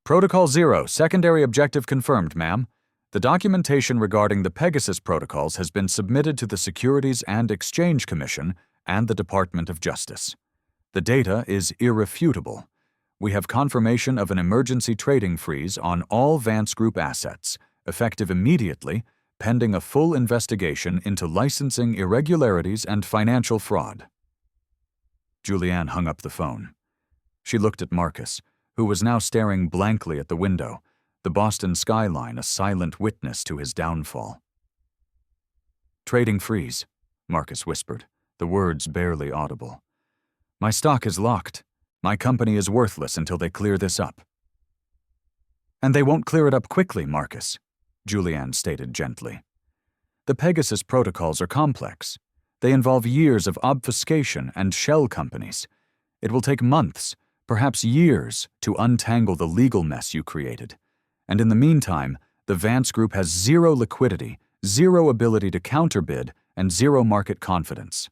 Protocol 0, secondary objective confirmed, ma'am. The documentation regarding the Pegasus protocols has been submitted to the Securities and Exchange Commission and the Department of Justice. The data is irrefutable. We have confirmation of an emergency trading freeze on all Vance Group assets, effective immediately, pending a full investigation into licensing irregularities and financial fraud. Julianne hung up the phone. She looked at Marcus, who was now staring blankly at the window, the Boston skyline a silent witness to his downfall. Trading freeze, Marcus whispered, the words barely audible. My stock is locked. My company is worthless until they clear this up. And they won't clear it up quickly, Marcus, Julianne stated gently. The Pegasus protocols are complex. They involve years of obfuscation and shell companies. It will take months, perhaps years, to untangle the legal mess you created. And in the meantime, The Vance Group has zero liquidity, zero ability to counterbid, and zero market confidence.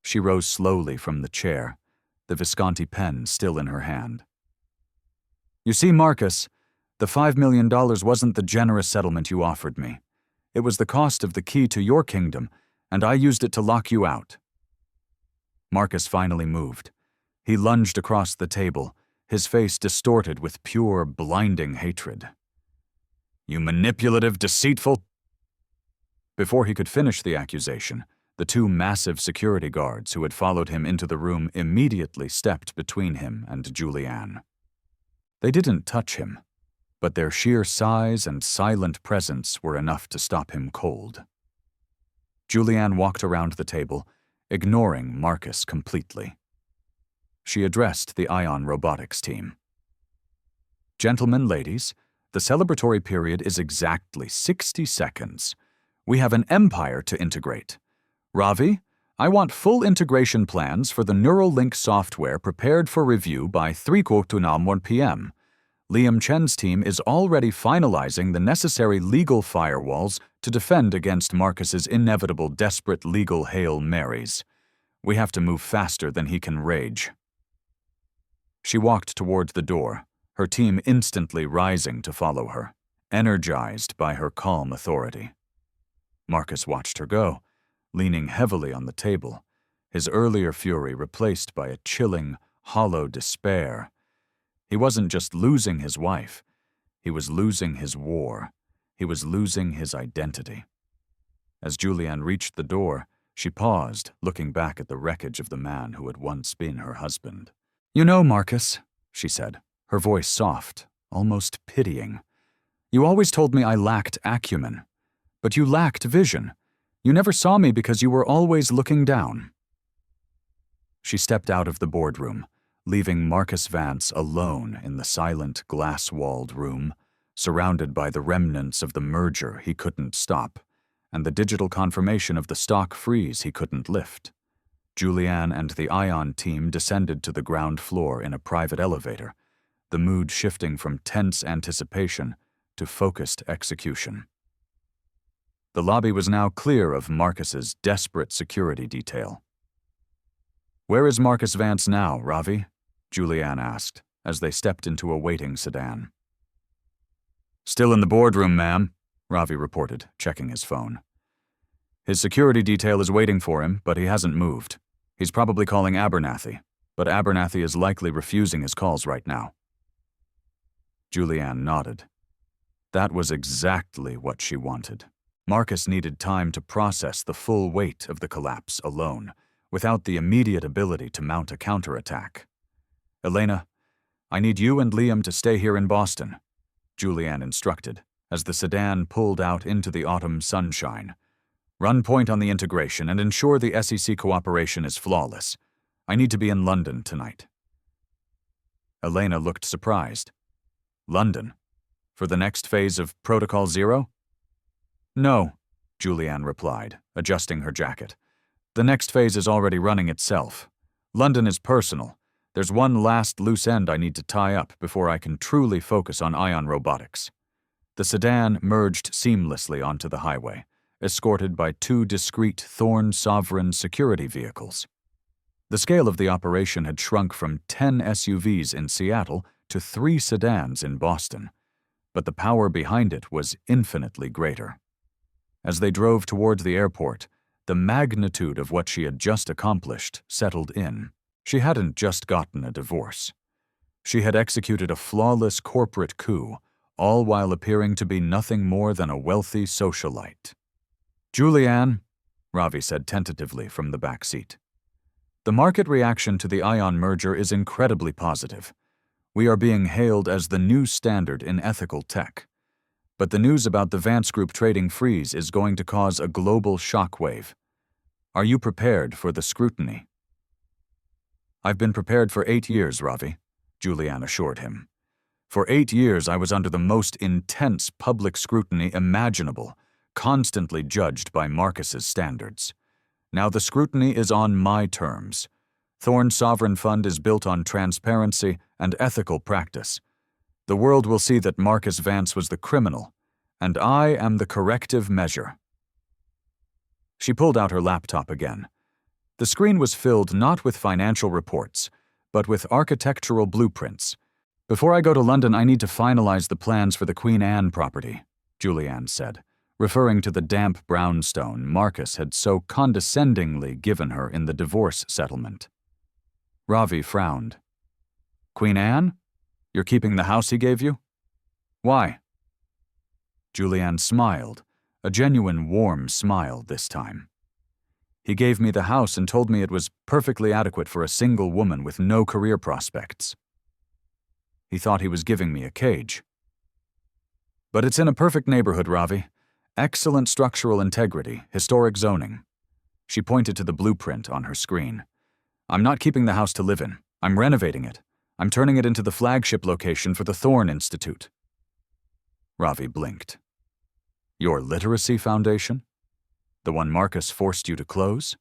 She rose slowly from the chair, the Visconti pen still in her hand. You see, Marcus, the $5 million wasn't the generous settlement you offered me. It was the cost of the key to your kingdom, and I used it to lock you out. Marcus finally moved. He lunged across the table, his face distorted with pure, blinding hatred. You manipulative, deceitful... Before he could finish the accusation, the two massive security guards who had followed him into the room immediately stepped between him and Julianne. They didn't touch him, but their sheer size and silent presence were enough to stop him cold. Julianne walked around the table, ignoring Marcus completely. She addressed the Ion Robotics team. Gentlemen, ladies, the celebratory period is exactly 60 seconds. We have an empire to integrate. Ravi, I want full integration plans for the Neuralink software prepared for review by 3:1 p.m. Liam Chen's team is already finalizing the necessary legal firewalls to defend against Marcus's inevitable desperate legal Hail Marys. We have to move faster than he can rage. She walked toward the door, her team instantly rising to follow her, energized by her calm authority. Marcus watched her go, leaning heavily on the table, his earlier fury replaced by a chilling, hollow despair. He wasn't just losing his wife, he was losing his war, he was losing his identity. As Julianne reached the door, she paused, looking back at the wreckage of the man who had once been her husband. You know, Marcus, she said, her voice soft, almost pitying. You always told me I lacked acumen, but you lacked vision. You never saw me because you were always looking down. She stepped out of the boardroom, leaving Marcus Vance alone in the silent, glass-walled room, surrounded by the remnants of the merger he couldn't stop, and the digital confirmation of the stock freeze he couldn't lift. Julianne and the Ion team descended to the ground floor in a private elevator, the mood shifting from tense anticipation to focused execution. The lobby was now clear of Marcus's desperate security detail. Where is Marcus Vance now, Ravi? Julianne asked, as they stepped into a waiting sedan. Still in the boardroom, ma'am, Ravi reported, checking his phone. His security detail is waiting for him, but he hasn't moved. He's probably calling Abernathy, but Abernathy is likely refusing his calls right now. Julianne nodded. That was exactly what she wanted. Marcus needed time to process the full weight of the collapse alone, without the immediate ability to mount a counterattack. Elena, I need you and Liam to stay here in Boston, Julianne instructed, as the sedan pulled out into the autumn sunshine. Run point on the integration and ensure the SEC cooperation is flawless. I need to be in London tonight. Elena looked surprised. London? For the next phase of Protocol Zero? No, Julianne replied, adjusting her jacket. The next phase is already running itself. London is personal. There's one last loose end I need to tie up before I can truly focus on Ion Robotics. The sedan merged seamlessly onto the highway, escorted by two discreet Thorn Sovereign security vehicles. The scale of the operation had shrunk from 10 SUVs in Seattle to 3 sedans in Boston, but the power behind it was infinitely greater. As they drove toward the airport, the magnitude of what she had just accomplished settled in. She hadn't just gotten a divorce. She had executed a flawless corporate coup, all while appearing to be nothing more than a wealthy socialite. Julianne, Ravi said tentatively from the back seat. The market reaction to the Ion merger is incredibly positive. We are being hailed as the new standard in ethical tech. But the news about the Vance Group trading freeze is going to cause a global shockwave. Are you prepared for the scrutiny? I've been prepared for 8 years, Ravi, Julianne assured him. For 8 years I was under the most intense public scrutiny imaginable, constantly judged by Marcus's standards. Now the scrutiny is on my terms. Thorn Sovereign Fund is built on transparency and ethical practice. The world will see that Marcus Vance was the criminal, and I am the corrective measure. She pulled out her laptop again. The screen was filled not with financial reports, but with architectural blueprints. "Before I go to London, I need to finalize the plans for the Queen Anne property," Julianne said, referring to the damp brownstone Marcus had so condescendingly given her in the divorce settlement. Ravi frowned. "Queen Anne? You're keeping the house he gave you? Why?" Julianne smiled, a genuine warm smile this time. "He gave me the house and told me it was perfectly adequate for a single woman with no career prospects. He thought he was giving me a cage. But it's in a perfect neighborhood, Ravi. Excellent structural integrity, historic zoning." She pointed to the blueprint on her screen. "I'm not keeping the house to live in. I'm renovating it. I'm turning it into the flagship location for the Thorne Institute." Ravi blinked. "Your literacy foundation? The one Marcus forced you to close?"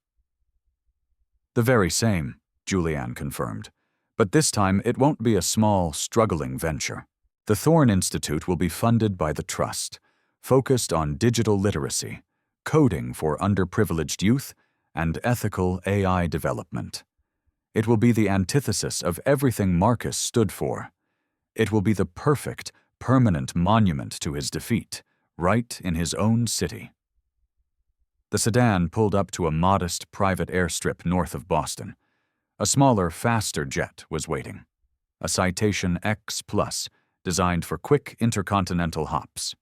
"The very same," Julianne confirmed. "But this time it won't be a small, struggling venture. The Thorne Institute will be funded by the Trust, focused on digital literacy, coding for underprivileged youth, and ethical AI development. It will be the antithesis of everything Marcus stood for. It will be the perfect, permanent monument to his defeat, right in his own city." The sedan pulled up to a modest private airstrip north of Boston. A smaller, faster jet was waiting. A Citation X Plus, designed for quick intercontinental hops.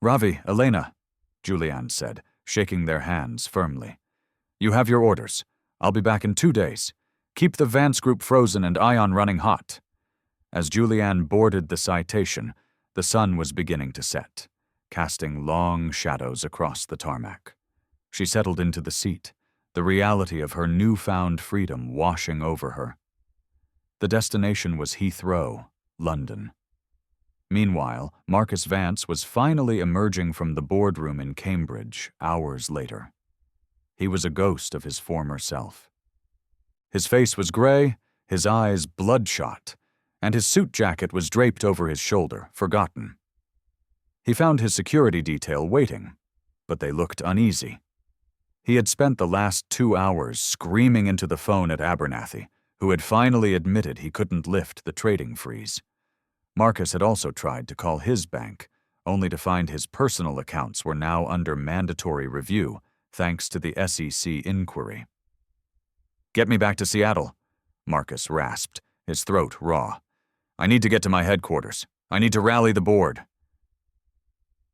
"Ravi, Elena," Julianne said, shaking their hands firmly. "You have your orders. I'll be back in 2 days. Keep the Vance Group frozen and Ion running hot." As Julianne boarded the Citation, the sun was beginning to set, casting long shadows across the tarmac. She settled into the seat, the reality of her newfound freedom washing over her. The destination was Heathrow, London. Meanwhile, Marcus Vance was finally emerging from the boardroom in Cambridge hours later. He was a ghost of his former self. His face was gray, his eyes bloodshot, and his suit jacket was draped over his shoulder, forgotten. He found his security detail waiting, but they looked uneasy. He had spent the last 2 hours screaming into the phone at Abernathy, who had finally admitted he couldn't lift the trading freeze. Marcus had also tried to call his bank, only to find his personal accounts were now under mandatory review, thanks to the SEC inquiry. "Get me back to Seattle," Marcus rasped, his throat raw. "I need to get to my headquarters. I need to rally the board."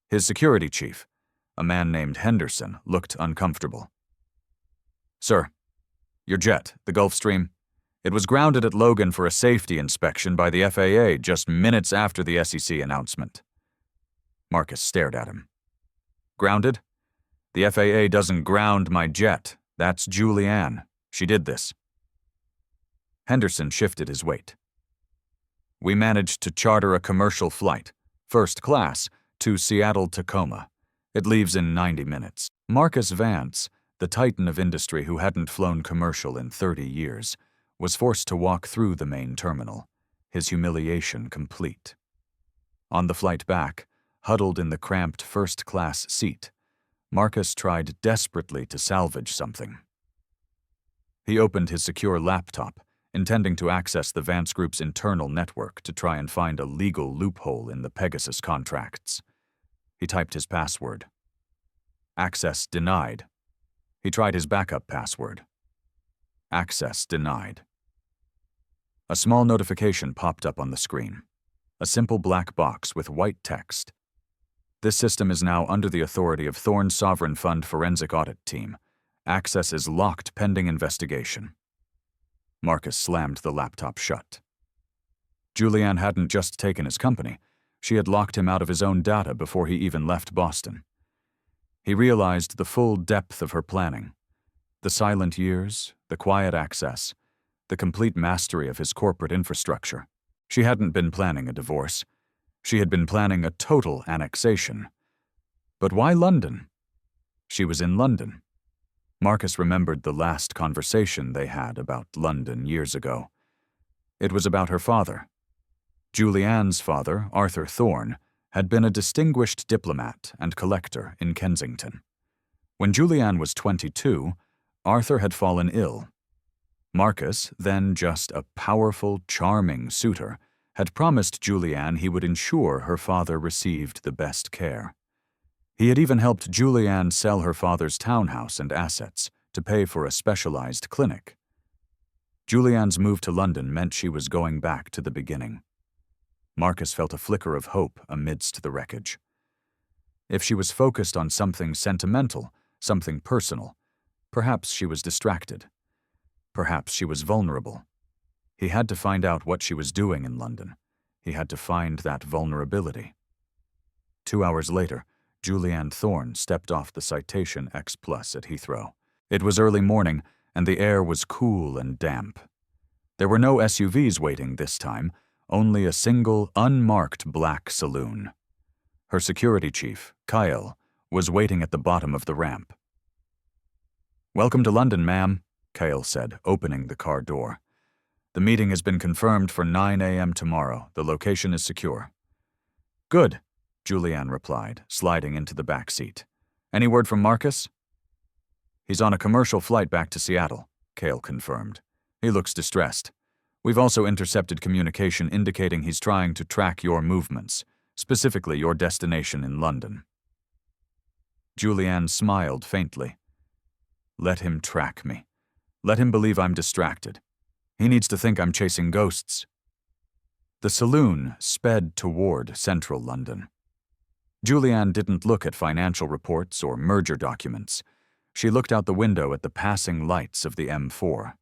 His security chief, a man named Henderson, looked uncomfortable. "Sir, your jet, the Gulfstream, it was grounded at Logan for a safety inspection by the FAA just minutes after the SEC announcement." Marcus stared at him. "Grounded? The FAA doesn't ground my jet. That's Julianne. She did this." Henderson shifted his weight. "We managed to charter a commercial flight, first class, to Seattle-Tacoma. It leaves in 90 minutes. Marcus Vance, the titan of industry who hadn't flown commercial in 30 years, was forced to walk through the main terminal, his humiliation complete. On the flight back, huddled in the cramped first-class seat, Marcus tried desperately to salvage something. He opened his secure laptop, intending to access the Vance Group's internal network to try and find a legal loophole in the Pegasus contracts. He typed his password. Access denied. He tried his backup password. Access denied. A small notification popped up on the screen. A simple black box with white text. "This system is now under the authority of Thorne Sovereign Fund Forensic Audit Team. Access is locked pending investigation." Marcus slammed the laptop shut. Julianne hadn't just taken his company. She had locked him out of his own data before he even left Boston. He realized the full depth of her planning. The silent years, the quiet access, the complete mastery of his corporate infrastructure. She hadn't been planning a divorce. She had been planning a total annexation. But why London? She was in London. Marcus remembered the last conversation they had about London years ago. It was about her father. Julianne's father, Arthur Thorne, had been a distinguished diplomat and collector in Kensington. When Julianne was 22, Arthur had fallen ill. Marcus, then just a powerful, charming suitor, had promised Julianne he would ensure her father received the best care. He had even helped Julianne sell her father's townhouse and assets to pay for a specialized clinic. Julianne's move to London meant she was going back to the beginning. Marcus felt a flicker of hope amidst the wreckage. If she was focused on something sentimental, something personal, perhaps she was distracted. Perhaps she was vulnerable. He had to find out what she was doing in London. He had to find that vulnerability. 2 hours later, Julianne Thorne stepped off the Citation X Plus at Heathrow. It was early morning, and the air was cool and damp. There were no SUVs waiting this time, only a single, unmarked black saloon. Her security chief, Kyle, was waiting at the bottom of the ramp. "Welcome to London, ma'am," Kyle said, opening the car door. "The meeting has been confirmed for 9 a.m. tomorrow. The location is secure." "Good," Julianne replied, sliding into the back seat. "Any word from Marcus?" "He's on a commercial flight back to Seattle," Kyle confirmed. "He looks distressed. We've also intercepted communication indicating he's trying to track your movements, specifically your destination in London." Julianne smiled faintly. "Let him track me. Let him believe I'm distracted. He needs to think I'm chasing ghosts." The saloon sped toward central London. Julianne didn't look at financial reports or merger documents. She looked out the window at the passing lights of the M4.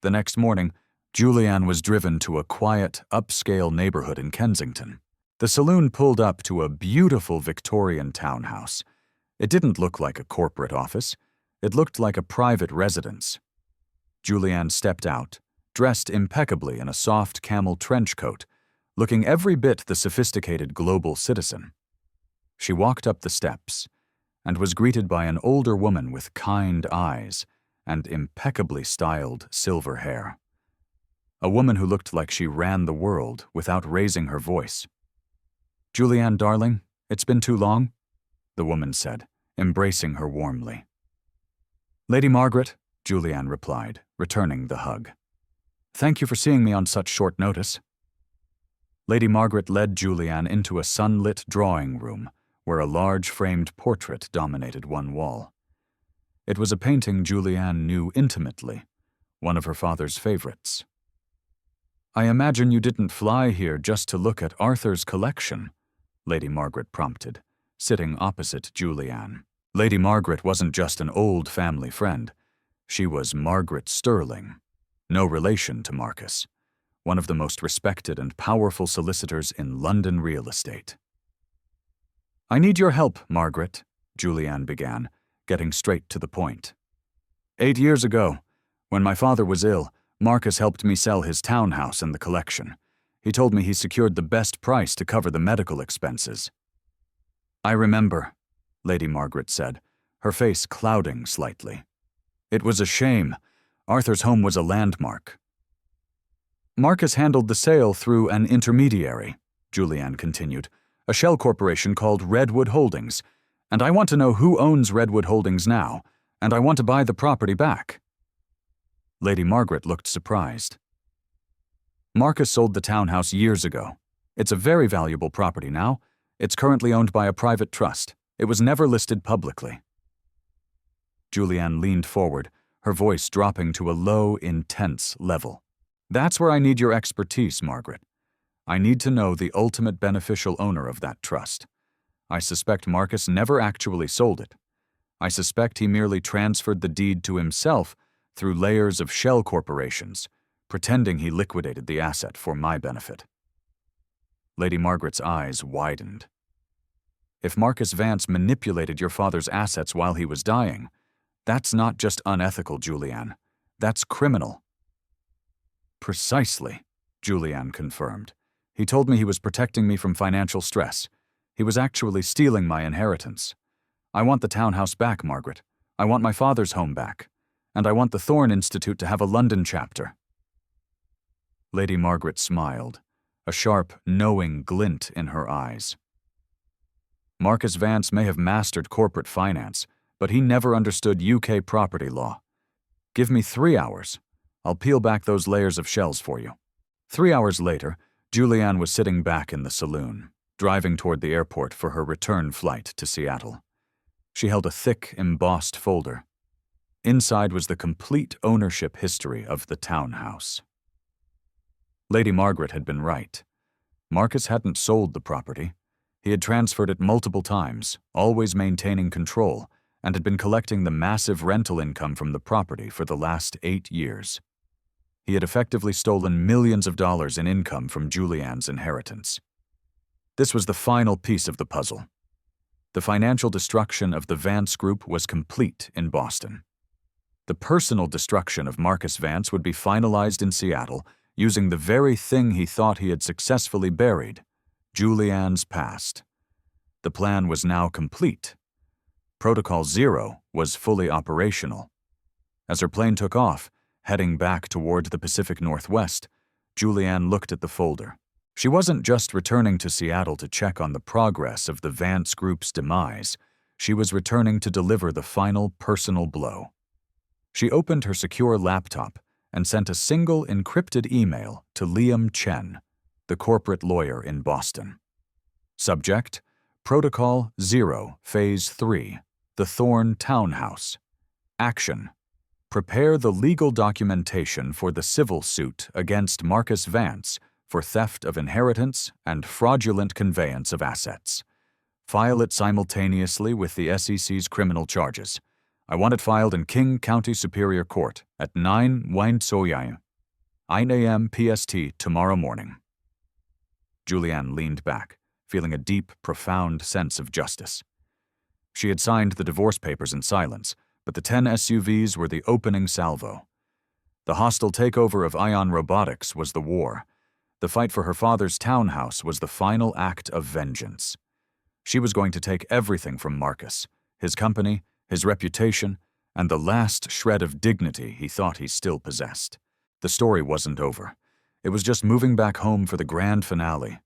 The next morning, Julianne was driven to a quiet, upscale neighborhood in Kensington. The saloon pulled up to a beautiful Victorian townhouse. It didn't look like a corporate office. It looked like a private residence. Julianne stepped out, dressed impeccably in a soft camel trench coat, looking every bit the sophisticated global citizen. She walked up the steps and was greeted by an older woman with kind eyes and impeccably styled silver hair. A woman who looked like she ran the world without raising her voice. "Julianne, darling, it's been too long," the woman said, embracing her warmly. "Lady Margaret," Julianne replied, returning the hug. "Thank you for seeing me on such short notice." Lady Margaret led Julianne into a sunlit drawing room where a large framed portrait dominated one wall. It was a painting Julianne knew intimately, one of her father's favorites. "I imagine you didn't fly here just to look at Arthur's collection," Lady Margaret prompted, sitting opposite Julianne. Lady Margaret wasn't just an old family friend. She was Margaret Sterling, no relation to Marcus, one of the most respected and powerful solicitors in London real estate. "I need your help, Margaret," Julianne began, getting straight to the point. 8 years ago, when my father was ill, Marcus helped me sell his townhouse and the collection. He told me he secured the best price to cover the medical expenses." "I remember," Lady Margaret said, her face clouding slightly. "It was a shame. Arthur's home was a landmark." "Marcus handled the sale through an intermediary," Julianne continued, "a shell corporation called Redwood Holdings, and I want to know who owns Redwood Holdings now, and I want to buy the property back." Lady Margaret looked surprised. "Marcus sold the townhouse years ago. It's a very valuable property now. It's currently owned by a private trust. It was never listed publicly." Julianne leaned forward, her voice dropping to a low, intense level. "That's where I need your expertise, Margaret. I need to know the ultimate beneficial owner of that trust. I suspect Marcus never actually sold it. I suspect he merely transferred the deed to himself through layers of shell corporations, pretending he liquidated the asset for my benefit." Lady Margaret's eyes widened. "If Marcus Vance manipulated your father's assets while he was dying, that's not just unethical, Julianne. That's criminal." "Precisely," Julianne confirmed. "He told me he was protecting me from financial stress. He was actually stealing my inheritance. I want the townhouse back, Margaret. I want my father's home back. And I want the Thorne Institute to have a London chapter." Lady Margaret smiled, a sharp, knowing glint in her eyes. Marcus Vance may have mastered corporate finance, but he never understood UK property law. Give me 3 hours. I'll peel back those layers of shells for you. 3 hours later, Julianne was sitting back in the saloon, driving toward the airport for her return flight to Seattle. She held a thick, embossed folder. Inside was the complete ownership history of the townhouse. Lady Margaret had been right. Marcus hadn't sold the property. He had transferred it multiple times, always maintaining control, and had been collecting the massive rental income from the property for the last 8 years. He had effectively stolen millions of dollars in income from Julianne's inheritance. This was the final piece of the puzzle. The financial destruction of the Vance Group was complete in Boston. The personal destruction of Marcus Vance would be finalized in Seattle using the very thing he thought he had successfully buried, Julianne's past. The plan was now complete. Protocol Zero was fully operational. As her plane took off, heading back toward the Pacific Northwest, Julianne looked at the folder. She wasn't just returning to Seattle to check on the progress of the Vance Group's demise. She was returning to deliver the final personal blow. She opened her secure laptop and sent a single encrypted email to Liam Chen, the corporate lawyer in Boston. Subject: Protocol 0, Phase 3, the Thorne Townhouse. Action: prepare the legal documentation for the civil suit against Marcus Vance for theft of inheritance and fraudulent conveyance of assets. File it simultaneously with the SEC's criminal charges. I want it filed in King County Superior Court at 9 a.m. PST tomorrow morning. Julianne leaned back, feeling a deep, profound sense of justice. She had signed the divorce papers in silence, but the 10 SUVs were the opening salvo. The hostile takeover of Ion Robotics was the war. The fight for her father's townhouse was the final act of vengeance. She was going to take everything from Marcus, his company, his reputation, and the last shred of dignity he thought he still possessed. The story wasn't over. It was just moving back home for the grand finale.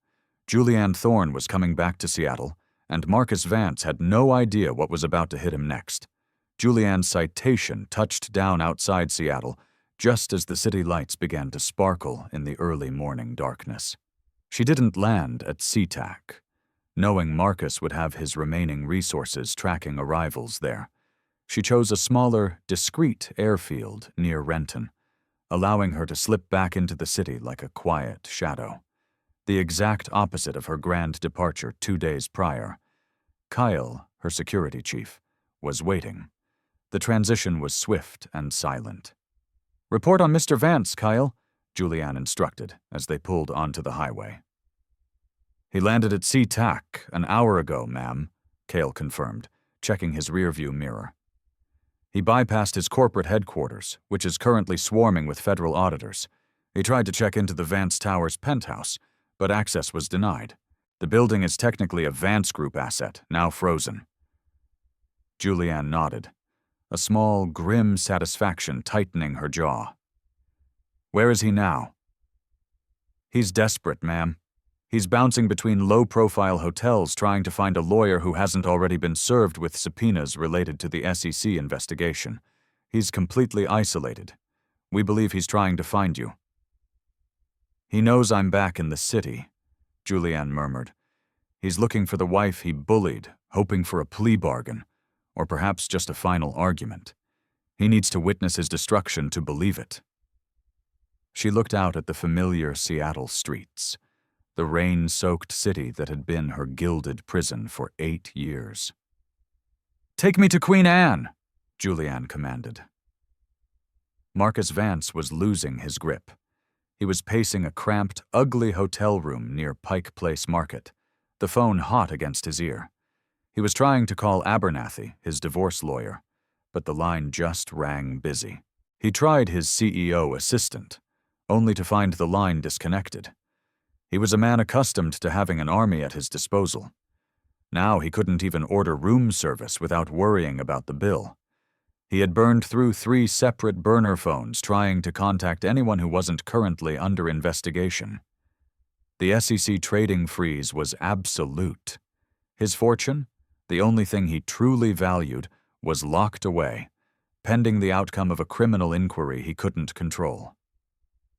Julianne Thorne was coming back to Seattle, and Marcus Vance had no idea what was about to hit him next. Julianne's citation touched down outside Seattle just as the city lights began to sparkle in the early morning darkness. She didn't land at SeaTac, knowing Marcus would have his remaining resources tracking arrivals there. She chose a smaller, discreet airfield near Renton, allowing her to slip back into the city like a quiet shadow. The exact opposite of her grand departure 2 days prior. Kyle, her security chief, was waiting. The transition was swift and silent. "Report on Mr. Vance, Kyle," Julianne instructed as they pulled onto the highway. "He landed at SeaTac an hour ago, ma'am," Cale confirmed, checking his rearview mirror. "He bypassed his corporate headquarters, which is currently swarming with federal auditors. He tried to check into the Vance Tower's penthouse, but access was denied. The building is technically a Vance Group asset, now frozen." Julianne nodded, a small, grim satisfaction tightening her jaw. "Where is he now?" "He's desperate, ma'am. He's bouncing between low-profile hotels trying to find a lawyer who hasn't already been served with subpoenas related to the SEC investigation. He's completely isolated. We believe he's trying to find you." "He knows I'm back in the city," Julianne murmured. "He's looking for the wife he bullied, hoping for a plea bargain, or perhaps just a final argument. He needs to witness his destruction to believe it." She looked out at the familiar Seattle streets, the rain-soaked city that had been her gilded prison for 8 years. "Take me to Queen Anne," Julianne commanded. Marcus Vance was losing his grip. He was pacing a cramped, ugly hotel room near Pike Place Market, the phone hot against his ear. He was trying to call Abernathy, his divorce lawyer, but the line just rang busy. He tried his CEO assistant, only to find the line disconnected. He was a man accustomed to having an army at his disposal. Now he couldn't even order room service without worrying about the bill. He had burned through 3 separate burner phones trying to contact anyone who wasn't currently under investigation. The SEC trading freeze was absolute. His fortune, the only thing he truly valued, was locked away, pending the outcome of a criminal inquiry he couldn't control.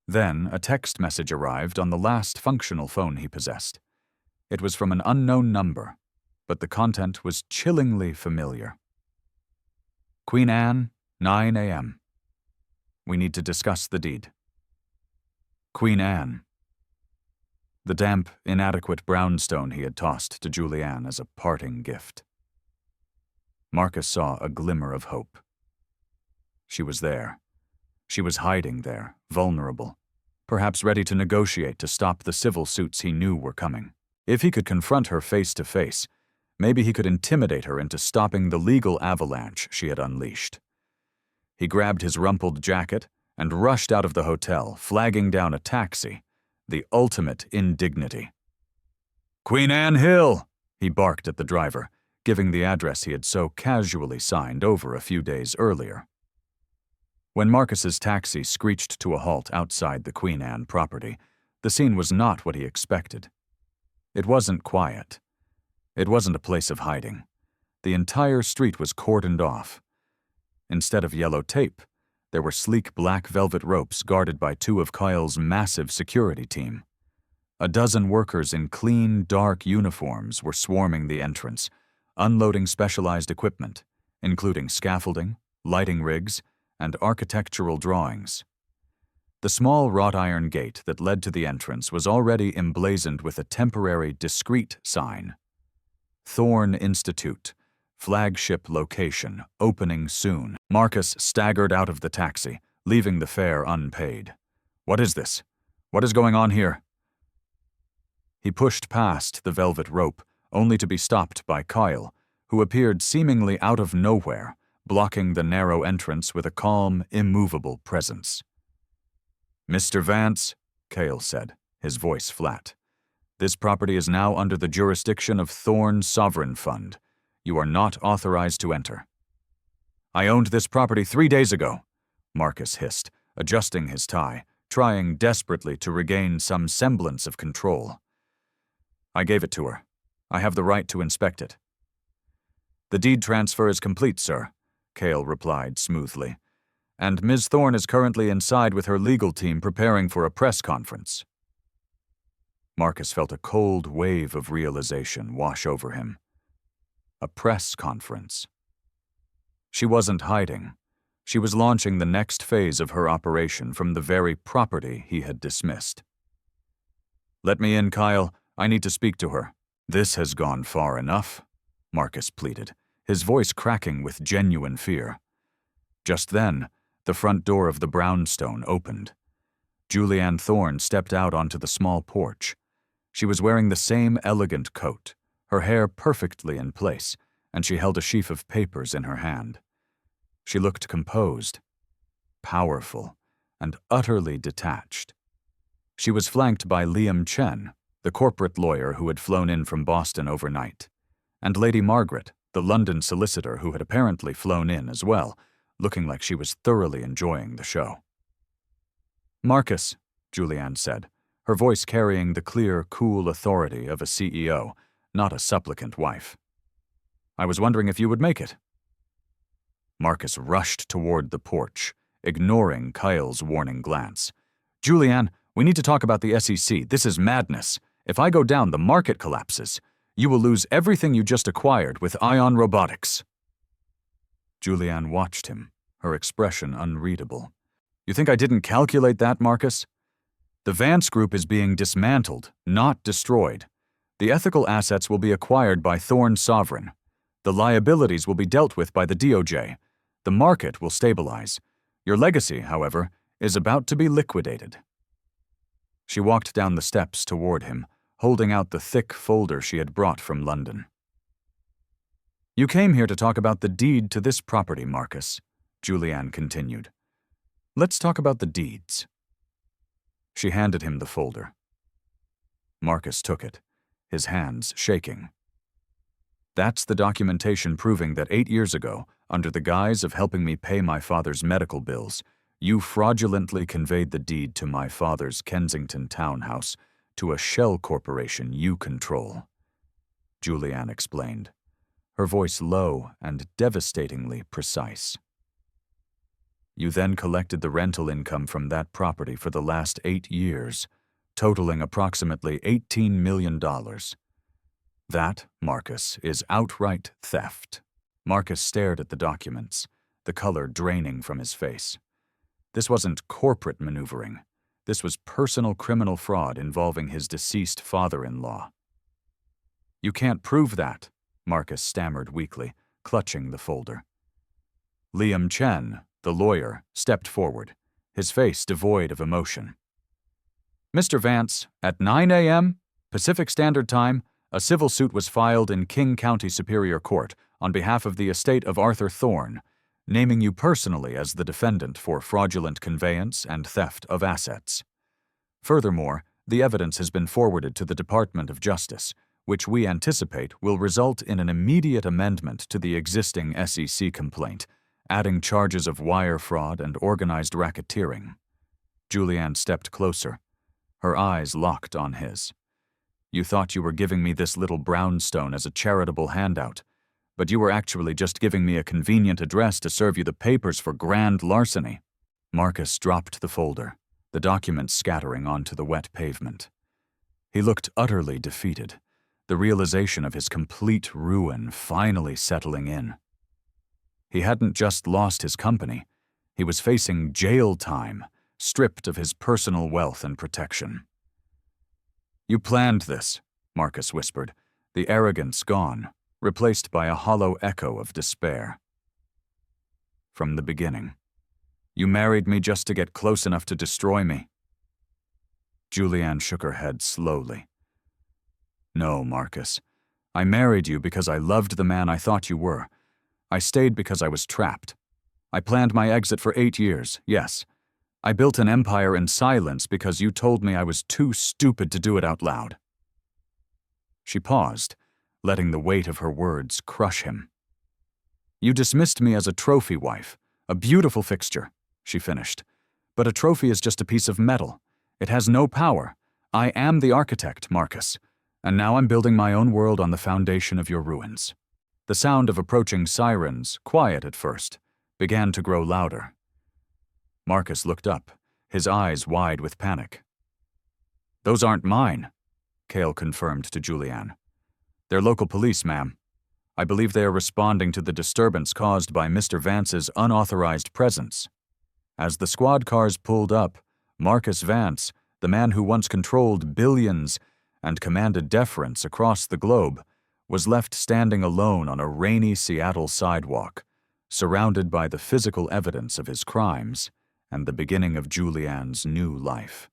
Then a text message arrived on the last functional phone he possessed. It was from an unknown number, but the content was chillingly familiar. Queen Anne, 9 a.m. We need to discuss the deed. Queen Anne. The damp, inadequate brownstone he had tossed to Julianne as a parting gift. Marcus saw a glimmer of hope. She was there. She was hiding there, vulnerable, perhaps ready to negotiate to stop the civil suits he knew were coming. If he could confront her face to face, maybe he could intimidate her into stopping the legal avalanche she had unleashed. He grabbed his rumpled jacket and rushed out of the hotel, flagging down a taxi, the ultimate indignity. Queen Anne Hill, he barked at the driver, giving the address he had so casually signed over a few days earlier. When Marcus's taxi screeched to a halt outside the Queen Anne property, the scene was not what he expected. It wasn't quiet. It wasn't a place of hiding. The entire street was cordoned off. Instead of yellow tape, there were sleek black velvet ropes guarded by two of Kyle's massive security team. A dozen workers in clean, dark uniforms were swarming the entrance, unloading specialized equipment, including scaffolding, lighting rigs, and architectural drawings. The small wrought iron gate that led to the entrance was already emblazoned with a temporary, discreet sign. Thorn Institute, flagship location, opening soon. Marcus staggered out of the taxi, leaving the fare unpaid. What is this? What is going on here? He pushed past the velvet rope, only to be stopped by Kyle, who appeared seemingly out of nowhere, blocking the narrow entrance with a calm, immovable presence. Mr. Vance, Kyle said, his voice flat. This property is now under the jurisdiction of Thorn Sovereign Fund. You are not authorized to enter. I owned this property 3 days ago, Marcus hissed, adjusting his tie, trying desperately to regain some semblance of control. I gave it to her. I have the right to inspect it. The deed transfer is complete, sir, Kale replied smoothly, and Ms. Thorne is currently inside with her legal team preparing for a press conference. Marcus felt a cold wave of realization wash over him. A press conference. She wasn't hiding. She was launching the next phase of her operation from the very property he had dismissed. Let me in, Kyle. I need to speak to her. This has gone far enough, Marcus pleaded, his voice cracking with genuine fear. Just then, the front door of the brownstone opened. Julianne Thorne stepped out onto the small porch. She was wearing the same elegant coat, her hair perfectly in place, and she held a sheaf of papers in her hand. She looked composed, powerful, and utterly detached. She was flanked by Liam Chen, the corporate lawyer who had flown in from Boston overnight, and Lady Margaret, the London solicitor who had apparently flown in as well, looking like she was thoroughly enjoying the show. Marcus, Julianne said, her voice carrying the clear, cool authority of a CEO, not a supplicant wife. I was wondering if you would make it. Marcus rushed toward the porch, ignoring Kyle's warning glance. Julianne, we need to talk about the SEC. This is madness. If I go down, the market collapses. You will lose everything you just acquired with Ion Robotics. Julianne watched him, her expression unreadable. You think I didn't calculate that, Marcus? The Vance Group is being dismantled, not destroyed. The ethical assets will be acquired by Thorn Sovereign. The liabilities will be dealt with by the DOJ. The market will stabilize. Your legacy, however, is about to be liquidated. She walked down the steps toward him, holding out the thick folder she had brought from London. You came here to talk about the deed to this property, Marcus, Julianne continued. Let's talk about the deeds. She handed him the folder. Marcus took it, his hands shaking. That's the documentation proving that 8 years ago, under the guise of helping me pay my father's medical bills, you fraudulently conveyed the deed to my father's Kensington townhouse, to a shell corporation you control," Julianne explained, her voice low and devastatingly precise. "You then collected the rental income from that property for the last 8 years, totaling approximately $18 million. That, Marcus, is outright theft." Marcus stared at the documents, the color draining from his face. This wasn't corporate maneuvering. This was personal criminal fraud involving his deceased father-in-law. "You can't prove that," Marcus stammered weakly, clutching the folder. Liam Chen, the lawyer, stepped forward, his face devoid of emotion. "Mr. Vance, at 9 a.m. Pacific Standard Time, a civil suit was filed in King County Superior Court on behalf of the estate of Arthur Thorne, naming you personally as the defendant for fraudulent conveyance and theft of assets. Furthermore, the evidence has been forwarded to the Department of Justice, which we anticipate will result in an immediate amendment to the existing SEC complaint, adding charges of wire fraud and organized racketeering." Julianne stepped closer, her eyes locked on his. "You thought you were giving me this little brownstone as a charitable handout, but you were actually just giving me a convenient address to serve you the papers for grand larceny." Marcus dropped the folder, the documents scattering onto the wet pavement. He looked utterly defeated, the realization of his complete ruin finally settling in. He hadn't just lost his company, he was facing jail time, stripped of his personal wealth and protection. "You planned this," Marcus whispered, the arrogance gone, replaced by a hollow echo of despair. "From the beginning. You married me just to get close enough to destroy me." Julianne shook her head slowly. "No, Marcus. I married you because I loved the man I thought you were. I stayed because I was trapped. I planned my exit for 8 years, yes. I built an empire in silence because you told me I was too stupid to do it out loud." She paused, letting the weight of her words crush him. "You dismissed me as a trophy wife, a beautiful fixture," she finished. "But a trophy is just a piece of metal. It has no power. I am the architect, Marcus, and now I'm building my own world on the foundation of your ruins." The sound of approaching sirens, quiet at first, began to grow louder. Marcus looked up, his eyes wide with panic. "Those aren't mine," Cale confirmed to Julianne. "They're local police, ma'am. I believe they are responding to the disturbance caused by Mr. Vance's unauthorized presence." As the squad cars pulled up, Marcus Vance, the man who once controlled billions and commanded deference across the globe, was left standing alone on a rainy Seattle sidewalk, surrounded by the physical evidence of his crimes and the beginning of Julianne's new life.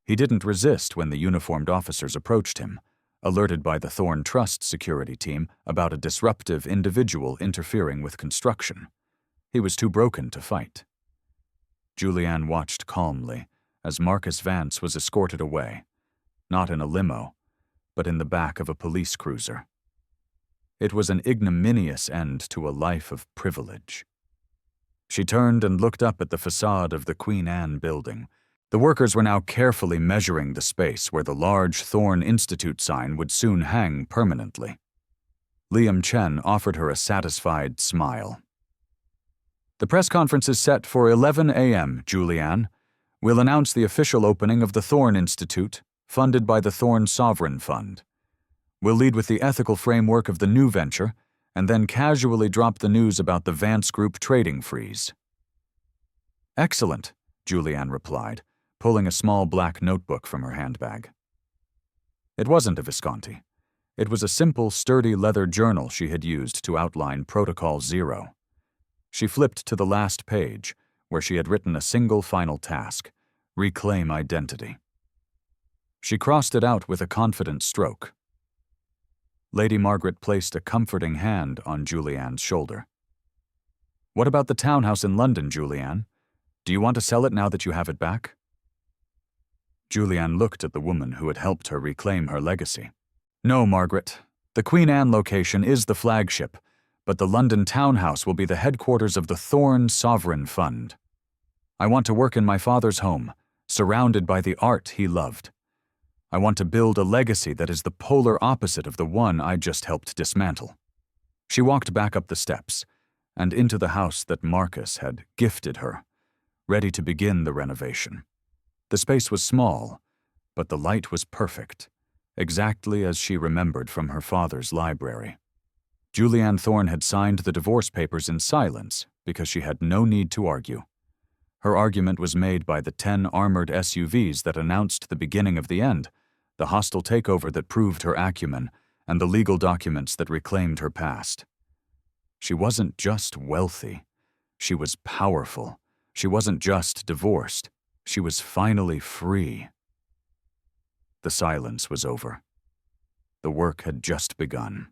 He didn't resist when the uniformed officers approached him, alerted by the Thorne Trust security team about a disruptive individual interfering with construction. He was too broken to fight. Julianne watched calmly as Marcus Vance was escorted away, not in a limo, but in the back of a police cruiser. It was an ignominious end to a life of privilege. She turned and looked up at the facade of the Queen Anne building. The workers were now carefully measuring the space where the large Thorne Institute sign would soon hang permanently. Liam Chen offered her a satisfied smile. "The press conference is set for 11 a.m., Julianne. We'll announce the official opening of the Thorne Institute, funded by the Thorne Sovereign Fund. We'll lead with the ethical framework of the new venture, and then casually drop the news about the Vance Group trading freeze." "Excellent," Julianne replied, pulling a small black notebook from her handbag. It wasn't a Visconti. It was a simple, sturdy leather journal she had used to outline Protocol Zero. She flipped to the last page, where she had written a single final task: reclaim identity. She crossed it out with a confident stroke. Lady Margaret placed a comforting hand on Julianne's shoulder. "What about the townhouse in London, Julianne? Do you want to sell it now that you have it back?" Julianne looked at the woman who had helped her reclaim her legacy. "No, Margaret. The Queen Anne location is the flagship, but the London townhouse will be the headquarters of the Thorne Sovereign Fund. I want to work in my father's home, surrounded by the art he loved. I want to build a legacy that is the polar opposite of the one I just helped dismantle." She walked back up the steps and into the house that Marcus had gifted her, ready to begin the renovation. The space was small, but the light was perfect, exactly as she remembered from her father's library. Julianne Thorne had signed the divorce papers in silence because she had no need to argue. Her argument was made by the 10 armored SUVs that announced the beginning of the end, the hostile takeover that proved her acumen, and the legal documents that reclaimed her past. She wasn't just wealthy. She was powerful. She wasn't just divorced. She was finally free. The silence was over. The work had just begun.